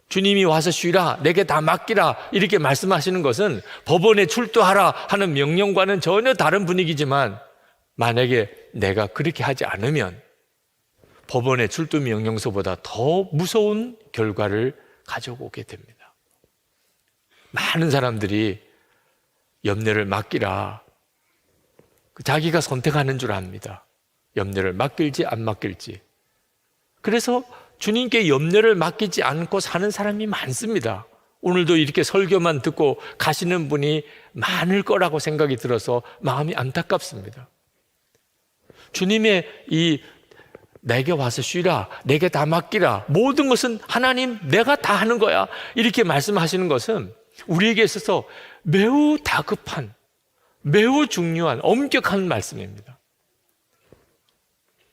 주님이 와서 쉬라, 내게 다 맡기라 이렇게 말씀하시는 것은 법원에 출두하라 하는 명령과는 전혀 다른 분위기지만 만약에 내가 그렇게 하지 않으면 법원의 출두 명령서보다 더 무서운 결과를 가져오게 됩니다. 많은 사람들이 염려를 맡기라 자기가 선택하는 줄 압니다. 염려를 맡길지 안 맡길지. 그래서 주님께 염려를 맡기지 않고 사는 사람이 많습니다. 오늘도 이렇게 설교만 듣고 가시는 분이 많을 거라고 생각이 들어서 마음이 안타깝습니다. 주님의 이 내게 와서 쉬라, 내게 다 맡기라, 모든 것은 하나님 내가 다 하는 거야 이렇게 말씀하시는 것은 우리에게 있어서 매우 다급한, 매우 중요한 엄격한 말씀입니다.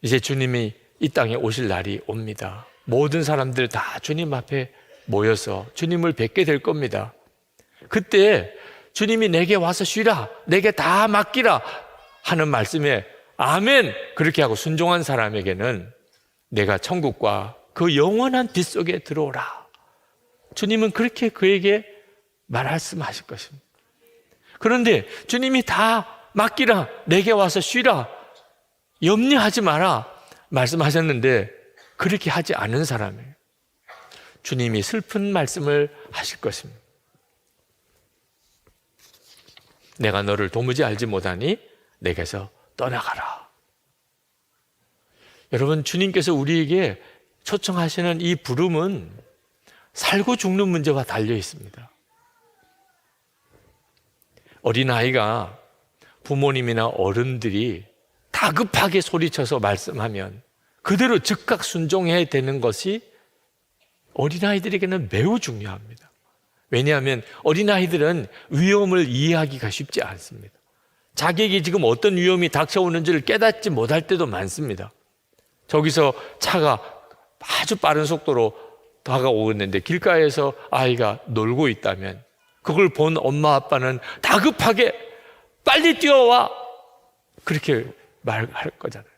이제 주님이 이 땅에 오실 날이 옵니다. 모든 사람들 다 주님 앞에 모여서 주님을 뵙게 될 겁니다. 그때 주님이 내게 와서 쉬라, 내게 다 맡기라 하는 말씀에 아멘 그렇게 하고 순종한 사람에게는 내가 천국과 그 영원한 빛 속에 들어오라. 주님은 그렇게 그에게 말씀하실 것입니다. 그런데 주님이 다 맡기라, 내게 와서 쉬라 염려하지 마라 말씀하셨는데 그렇게 하지 않은 사람이에요. 주님이 슬픈 말씀을 하실 것입니다. 내가 너를 도무지 알지 못하니 내게서 떠나가라. 여러분, 주님께서 우리에게 초청하시는 이 부름은 살고 죽는 문제와 달려 있습니다. 어린아이가 부모님이나 어른들이 다급하게 소리쳐서 말씀하면 그대로 즉각 순종해야 되는 것이 어린아이들에게는 매우 중요합니다. 왜냐하면 어린아이들은 위험을 이해하기가 쉽지 않습니다. 자기에게 지금 어떤 위험이 닥쳐오는지를 깨닫지 못할 때도 많습니다. 저기서 차가 아주 빠른 속도로 다가오는데 길가에서 아이가 놀고 있다면 그걸 본 엄마 아빠는 다급하게 빨리 뛰어와 그렇게 말할 거잖아요.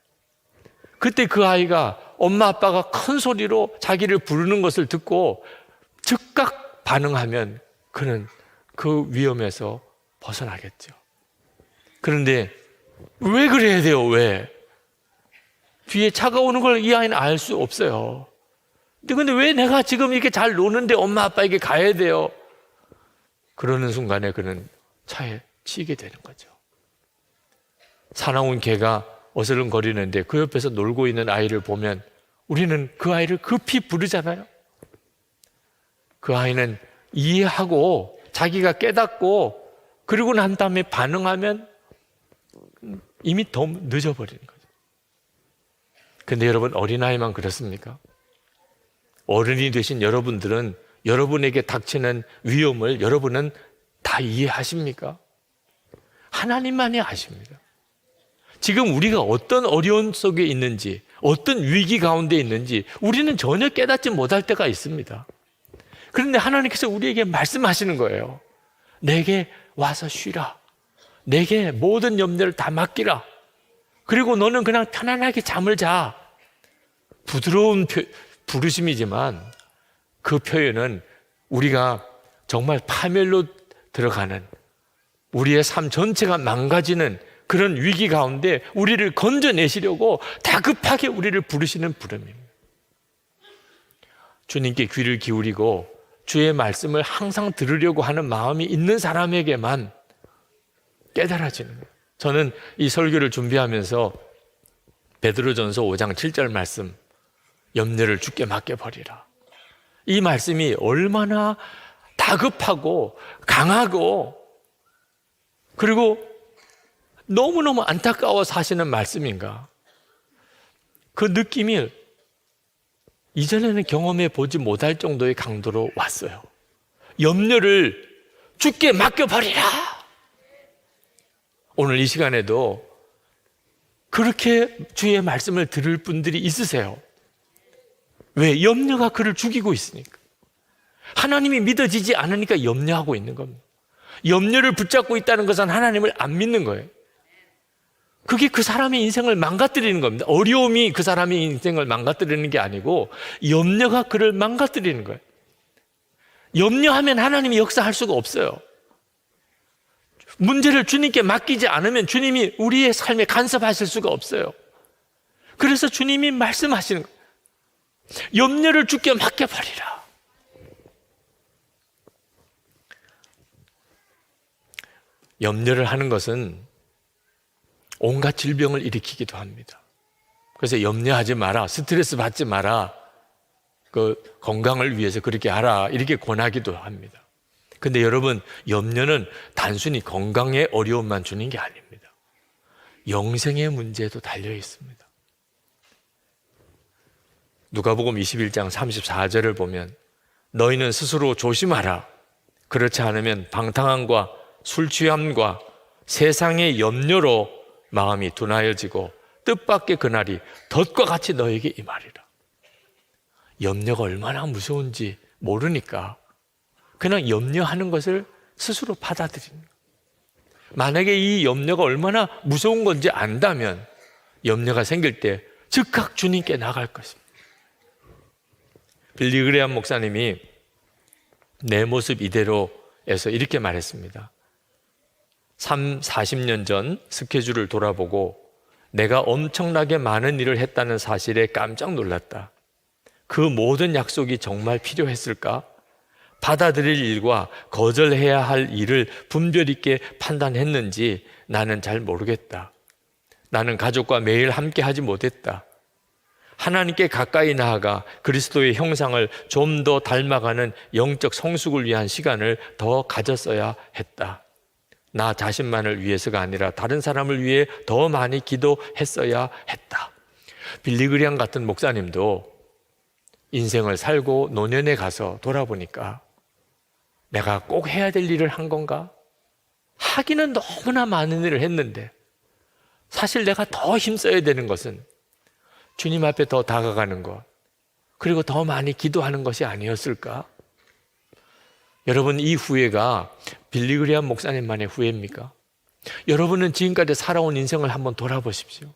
그때 그 아이가 엄마 아빠가 큰 소리로 자기를 부르는 것을 듣고 즉각 반응하면 그는 그 위험에서 벗어나겠죠. 그런데 왜 그래야 돼요? 왜? 뒤에 차가 오는 걸 이 아이는 알 수 없어요. 근데 왜 내가 지금 이렇게 잘 노는데 엄마 아빠에게 가야 돼요? 그러는 순간에 그는 차에 치이게 되는 거죠. 사나운 개가 어슬렁거리는데 그 옆에서 놀고 있는 아이를 보면 우리는 그 아이를 급히 부르잖아요. 그 아이는 이해하고 자기가 깨닫고 그러고 난 다음에 반응하면 이미 더 늦어버리는 거죠. 근데 여러분, 어린아이만 그렇습니까? 어른이 되신 여러분들은 여러분에게 닥치는 위험을 여러분은 다 이해하십니까? 하나님만이 아십니다. 지금 우리가 어떤 어려움 속에 있는지, 어떤 위기 가운데 있는지 우리는 전혀 깨닫지 못할 때가 있습니다. 그런데 하나님께서 우리에게 말씀하시는 거예요. 내게 와서 쉬라. 내게 모든 염려를 다 맡기라. 그리고 너는 그냥 편안하게 잠을 자. 부드러운 부르심이지만 그 표현은 우리가 정말 파멸로 들어가는 우리의 삶 전체가 망가지는 그런 위기 가운데 우리를 건져내시려고 다급하게 우리를 부르시는 부름입니다. 주님께 귀를 기울이고 주의 말씀을 항상 들으려고 하는 마음이 있는 사람에게만 깨달아지는 거예요. 저는 이 설교를 준비하면서 베드로전서 5장 7절 말씀, 염려를 주께 맡겨버리라. 이 말씀이 얼마나 다급하고 강하고 그리고 너무너무 안타까워 사시는 말씀인가. 그 느낌이 이전에는 경험해 보지 못할 정도의 강도로 왔어요. 염려를 주께 맡겨버리라. 오늘 이 시간에도 그렇게 주의 말씀을 들을 분들이 있으세요. 왜? 염려가 그를 죽이고 있으니까. 하나님이 믿어지지 않으니까 염려하고 있는 겁니다. 염려를 붙잡고 있다는 것은 하나님을 안 믿는 거예요. 그게 그 사람의 인생을 망가뜨리는 겁니다. 어려움이 그 사람의 인생을 망가뜨리는 게 아니고 염려가 그를 망가뜨리는 거예요. 염려하면 하나님이 역사할 수가 없어요. 문제를 주님께 맡기지 않으면 주님이 우리의 삶에 간섭하실 수가 없어요. 그래서 주님이 말씀하시는 거예요. 염려를 주께 맡겨버리라. 염려를 하는 것은 온갖 질병을 일으키기도 합니다. 그래서 염려하지 마라, 스트레스 받지 마라, 그 건강을 위해서 그렇게 하라 이렇게 권하기도 합니다. 근데 여러분, 염려는 단순히 건강의 어려움만 주는 게 아닙니다. 영생의 문제도 달려 있습니다. 누가복음 21장 34절을 보면 너희는 스스로 조심하라. 그렇지 않으면 방탕함과 술 취함과 세상의 염려로 마음이 둔하여지고 뜻밖의 그날이 덫과 같이 너에게 임하리라. 염려가 얼마나 무서운지 모르니까 그냥 염려하는 것을 스스로 받아들이는 거예요. 만약에 이 염려가 얼마나 무서운 건지 안다면 염려가 생길 때 즉각 주님께 나갈 것입니다. 빌리 그레함 목사님이 내 모습 이대로에서 이렇게 말했습니다. 40년 전 스케줄을 돌아보고 내가 엄청나게 많은 일을 했다는 사실에 깜짝 놀랐다. 그 모든 약속이 정말 필요했을까? 받아들일 일과 거절해야 할 일을 분별 있게 판단했는지 나는 잘 모르겠다. 나는 가족과 매일 함께 하지 못했다. 하나님께 가까이 나아가 그리스도의 형상을 좀 더 닮아가는 영적 성숙을 위한 시간을 더 가졌어야 했다. 나 자신만을 위해서가 아니라 다른 사람을 위해 더 많이 기도했어야 했다. 빌리그리암 같은 목사님도 인생을 살고 노년에 가서 돌아보니까 내가 꼭 해야 될 일을 한 건가? 하기는 너무나 많은 일을 했는데 사실 내가 더 힘써야 되는 것은 주님 앞에 더 다가가는 것, 그리고 더 많이 기도하는 것이 아니었을까? 여러분, 이 후회가 빌리그리암 목사님만의 후회입니까? 여러분은 지금까지 살아온 인생을 한번 돌아보십시오.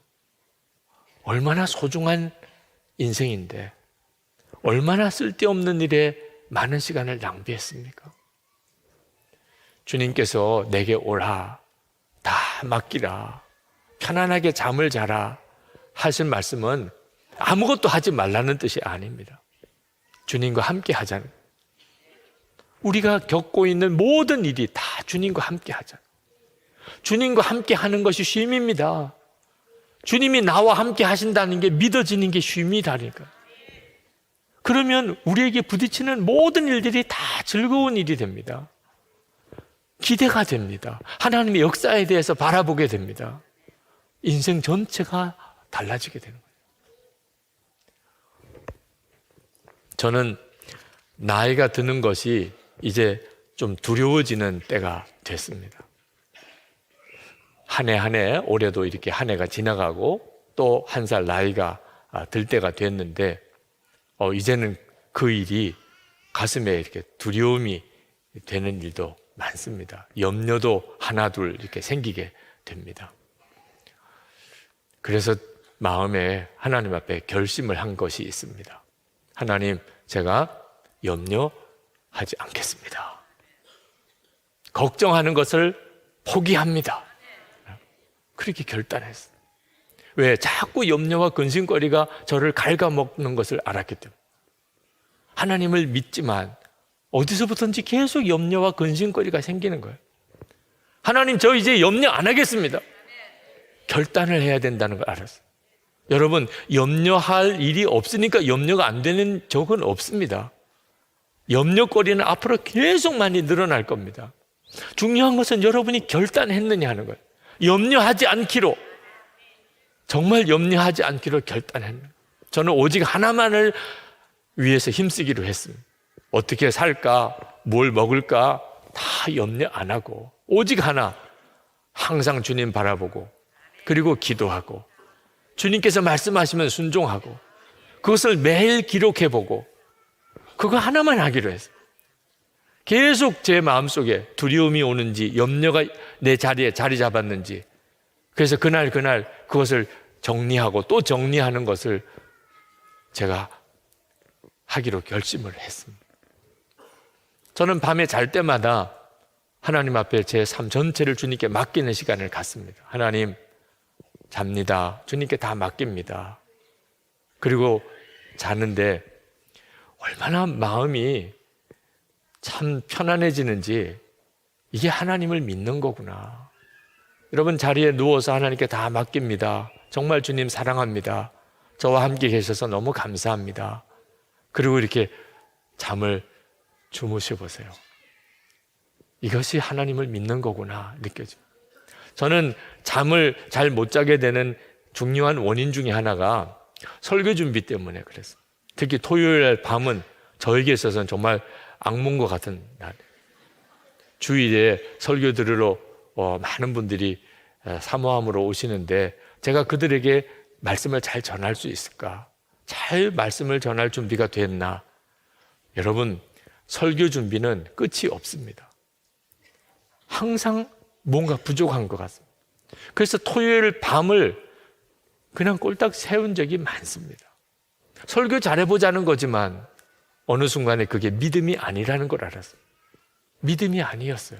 얼마나 소중한 인생인데 얼마나 쓸데없는 일에 많은 시간을 낭비했습니까? 주님께서 내게 오라, 다 맡기라, 편안하게 잠을 자라 하신 말씀은 아무것도 하지 말라는 뜻이 아닙니다. 주님과 함께 하자는, 우리가 겪고 있는 모든 일이 다 주님과 함께 하자. 주님과 함께 하는 것이 쉼입니다. 주님이 나와 함께 하신다는 게 믿어지는 게 쉼이다니까. 그러면 우리에게 부딪히는 모든 일들이 다 즐거운 일이 됩니다. 기대가 됩니다. 하나님의 역사에 대해서 바라보게 됩니다. 인생 전체가 달라지게 되는 거예요. 저는 나이가 드는 것이 이제 좀 두려워지는 때가 됐습니다. 한 해 한 해, 올해도 이렇게 한 해가 지나가고 또 한 살 나이가 들 때가 됐는데 이제는 그 일이 가슴에 이렇게 두려움이 되는 일도 많습니다. 염려도 하나둘 이렇게 생기게 됩니다. 그래서 마음에 하나님 앞에 결심을 한 것이 있습니다. 하나님, 제가 염려하지 않겠습니다. 걱정하는 것을 포기합니다. 그렇게 결단했어요. 왜? 자꾸 염려와 근심거리가 저를 갉아먹는 것을 알았기 때문에. 하나님을 믿지만 어디서부터인지 계속 염려와 근심거리가 생기는 거예요. 하나님, 저 이제 염려 안 하겠습니다. 결단을 해야 된다는 걸 알았어요. 여러분, 염려할 일이 없으니까 염려가 안 되는 적은 없습니다. 염려거리는 앞으로 계속 많이 늘어날 겁니다. 중요한 것은 여러분이 결단했느냐 하는 거예요. 염려하지 않기로, 정말 염려하지 않기로 결단했는 거예요. 저는 오직 하나만을 위해서 힘쓰기로 했습니다. 어떻게 살까, 뭘 먹을까 다 염려 안 하고 오직 하나, 항상 주님 바라보고 그리고 기도하고 주님께서 말씀하시면 순종하고 그것을 매일 기록해보고 그거 하나만 하기로 했어요. 계속 제 마음속에 두려움이 오는지 염려가 내 자리에 자리 잡았는지, 그래서 그날 그것을 정리하고 또 정리하는 것을 제가 하기로 결심을 했습니다. 저는 밤에 잘 때마다 하나님 앞에 제 삶 전체를 주님께 맡기는 시간을 갖습니다. 하나님, 잡니다. 주님께 다 맡깁니다. 그리고 자는데 얼마나 마음이 참 편안해지는지, 이게 하나님을 믿는 거구나. 여러분, 자리에 누워서 하나님께 다 맡깁니다. 정말 주님 사랑합니다. 저와 함께 계셔서 너무 감사합니다. 그리고 이렇게 잠을 주무셔 보세요. 이것이 하나님을 믿는 거구나 느껴집니다. 저는 잠을 잘 못 자게 되는 중요한 원인 중에 하나가 설교 준비 때문에 그랬어요. 특히 토요일 밤은 저에게 있어서는 정말 악몽과 같은 날. 주일에 설교 들으러 많은 분들이 사모함으로 오시는데 제가 그들에게 말씀을 잘 전할 수 있을까? 잘 말씀을 전할 준비가 됐나? 여러분, 설교 준비는 끝이 없습니다. 항상 뭔가 부족한 것 같습니다. 그래서 토요일 밤을 그냥 꼴딱 세운 적이 많습니다. 설교 잘해보자는 거지만 어느 순간에 그게 믿음이 아니라는 걸 알았어요. 믿음이 아니었어요.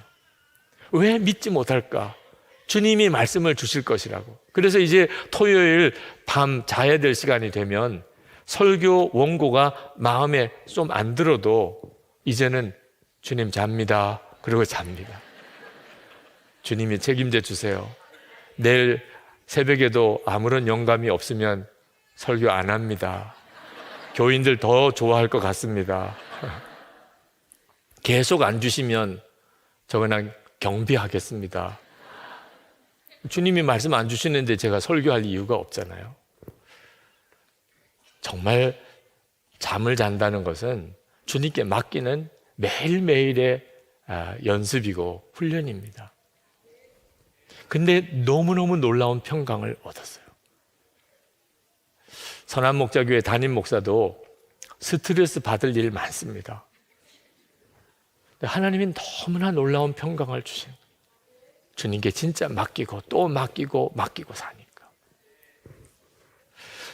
왜 믿지 못할까? 주님이 말씀을 주실 것이라고. 그래서 이제 토요일 밤 자야 될 시간이 되면 설교 원고가 마음에 좀 안 들어도 이제는 주님 잡니다. 그리고 잡니다. 주님이 책임져 주세요. 내일 새벽에도 아무런 영감이 없으면 설교 안 합니다. 교인들 더 좋아할 것 같습니다. 계속 안 주시면 저 그냥 경비하겠습니다. 주님이 말씀 안 주시는데 제가 설교할 이유가 없잖아요. 정말 잠을 잔다는 것은 주님께 맡기는 매일매일의 연습이고 훈련입니다. 근데 너무너무 놀라운 평강을 얻었어요. 선한목자교회 담임 목사도 스트레스 받을 일 많습니다. 하나님이 너무나 놀라운 평강을 주신, 주님께 진짜 맡기고 또 맡기고 사니까.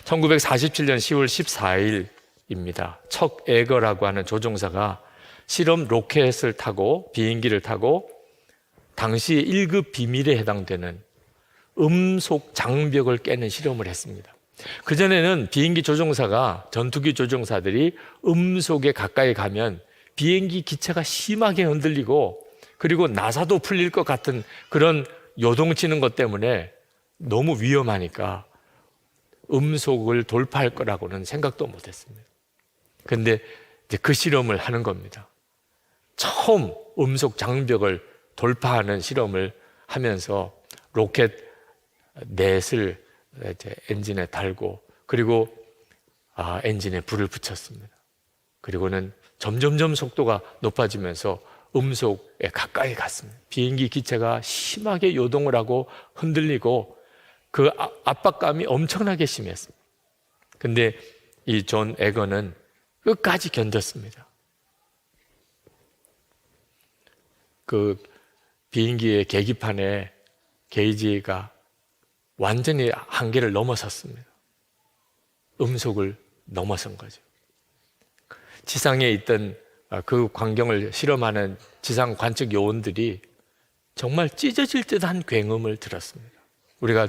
1947년 10월 14일입니다. 척 에거라고 하는 조종사가 실험 로켓을 타고 비행기를 타고 당시 1급 비밀에 해당되는 음속 장벽을 깨는 실험을 했습니다. 그전에는 비행기 조종사가, 전투기 조종사들이 음속에 가까이 가면 비행기 기체가 심하게 흔들리고 그리고 나사도 풀릴 것 같은 그런 요동치는 것 때문에 너무 위험하니까 음속을 돌파할 거라고는 생각도 못했습니다. 그런데 이제 그 실험을 하는 겁니다. 처음 음속 장벽을 돌파하는 실험을 하면서 로켓 넷을 이제 엔진에 달고 그리고 엔진에 불을 붙였습니다. 그리고는 점점점 속도가 높아지면서 음속에 가까이 갔습니다. 비행기 기체가 심하게 요동을 하고 흔들리고 그 압박감이 엄청나게 심했습니다. 근데 이 존 에거는 끝까지 견뎠습니다. 그 비행기의 계기판에 게이지가 완전히 한계를 넘어섰습니다. 음속을 넘어선 거죠. 지상에 있던 그 광경을 실험하는 지상 관측 요원들이 정말 찢어질 듯한 굉음을 들었습니다. 우리가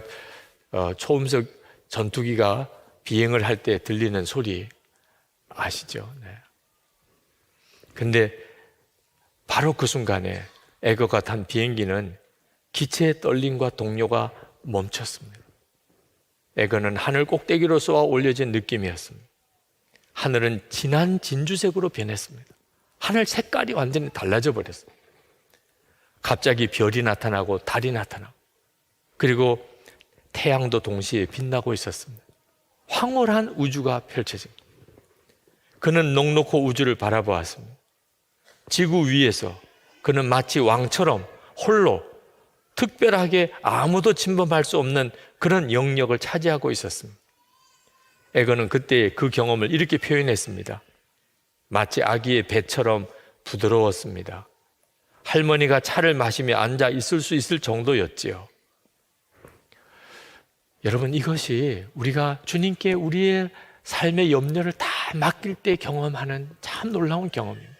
초음속 전투기가 비행을 할 때 들리는 소리 아시죠? 네. 근데 바로 그 순간에 에거가 탄 비행기는 기체의 떨림과 동료가 멈췄습니다. 에거는 하늘 꼭대기로 쏘아 올려진 느낌이었습니다. 하늘은 진한 진주색으로 변했습니다. 하늘 색깔이 완전히 달라져 버렸습니다. 갑자기 별이 나타나고 달이 나타나고 그리고 태양도 동시에 빛나고 있었습니다. 황홀한 우주가 펼쳐집니다. 그는 넉넉히 우주를 바라보았습니다. 지구 위에서 그는 마치 왕처럼 홀로 특별하게 아무도 침범할 수 없는 그런 영역을 차지하고 있었습니다. 에거는 그때 그 경험을 이렇게 표현했습니다. 마치 아기의 배처럼 부드러웠습니다. 할머니가 차를 마시며 앉아 있을 수 있을 정도였지요. 여러분, 이것이 우리가 주님께 우리의 삶의 염려를 다 맡길 때 경험하는 참 놀라운 경험입니다.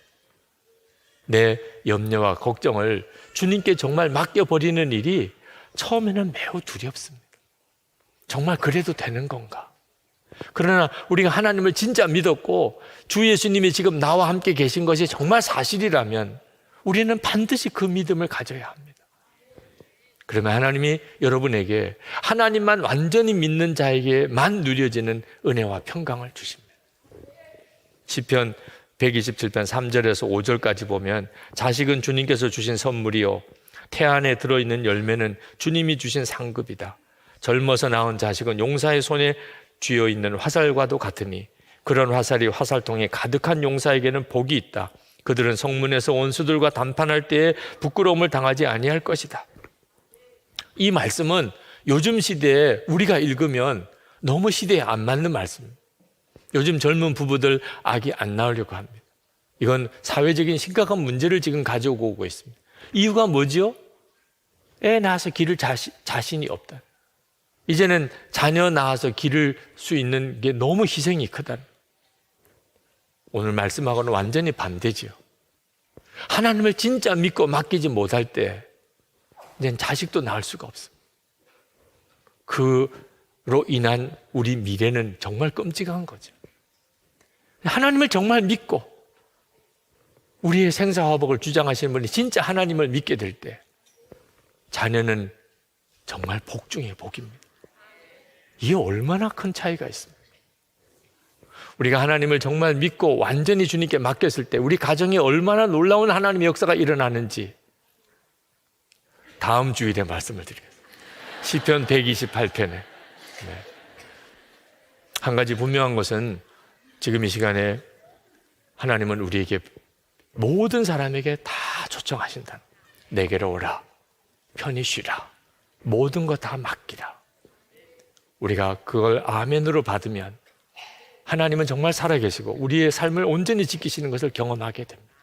내 염려와 걱정을 주님께 정말 맡겨버리는 일이 처음에는 매우 두렵습니다. 정말 그래도 되는 건가? 그러나 우리가 하나님을 진짜 믿었고 주 예수님이 지금 나와 함께 계신 것이 정말 사실이라면 우리는 반드시 그 믿음을 가져야 합니다. 그러면 하나님이 여러분에게 하나님만 완전히 믿는 자에게만 누려지는 은혜와 평강을 주십니다. 시편 127편 3절에서 5절까지 보면 자식은 주님께서 주신 선물이요 태안에 들어있는 열매는 주님이 주신 상급이다. 젊어서 낳은 자식은 용사의 손에 쥐어있는 화살과도 같으니 그런 화살이 화살통에 가득한 용사에게는 복이 있다. 그들은 성문에서 원수들과 담판할 때에 부끄러움을 당하지 아니할 것이다. 이 말씀은 요즘 시대에 우리가 읽으면 너무 시대에 안 맞는 말씀입니다. 요즘 젊은 부부들 아기 안 낳으려고 합니다. 이건 사회적인 심각한 문제를 지금 가지고 오고 있습니다. 이유가 뭐지요? 애 낳아서 기를 자신이 없다. 이제는 자녀 낳아서 기를 수 있는 게 너무 희생이 크다. 오늘 말씀하고는 완전히 반대지요. 하나님을 진짜 믿고 맡기지 못할 때 이제 자식도 낳을 수가 없어. 그로 인한 우리 미래는 정말 끔찍한 거죠. 하나님을 정말 믿고 우리의 생사화복을 주장하시는 분이 진짜 하나님을 믿게 될 때 자녀는 정말 복 중에 복입니다. 이게 얼마나 큰 차이가 있습니까? 우리가 하나님을 정말 믿고 완전히 주님께 맡겼을 때 우리 가정에 얼마나 놀라운 하나님의 역사가 일어나는지 다음 주일에 말씀을 드리겠습니다. 시편 128편에 한 가지 분명한 것은 지금 이 시간에 하나님은 우리에게 모든 사람에게 다 초청하신다. 내게로 오라, 편히 쉬라, 모든 것 다 맡기라. 우리가 그걸 아멘으로 받으면 하나님은 정말 살아계시고 우리의 삶을 온전히 지키시는 것을 경험하게 됩니다.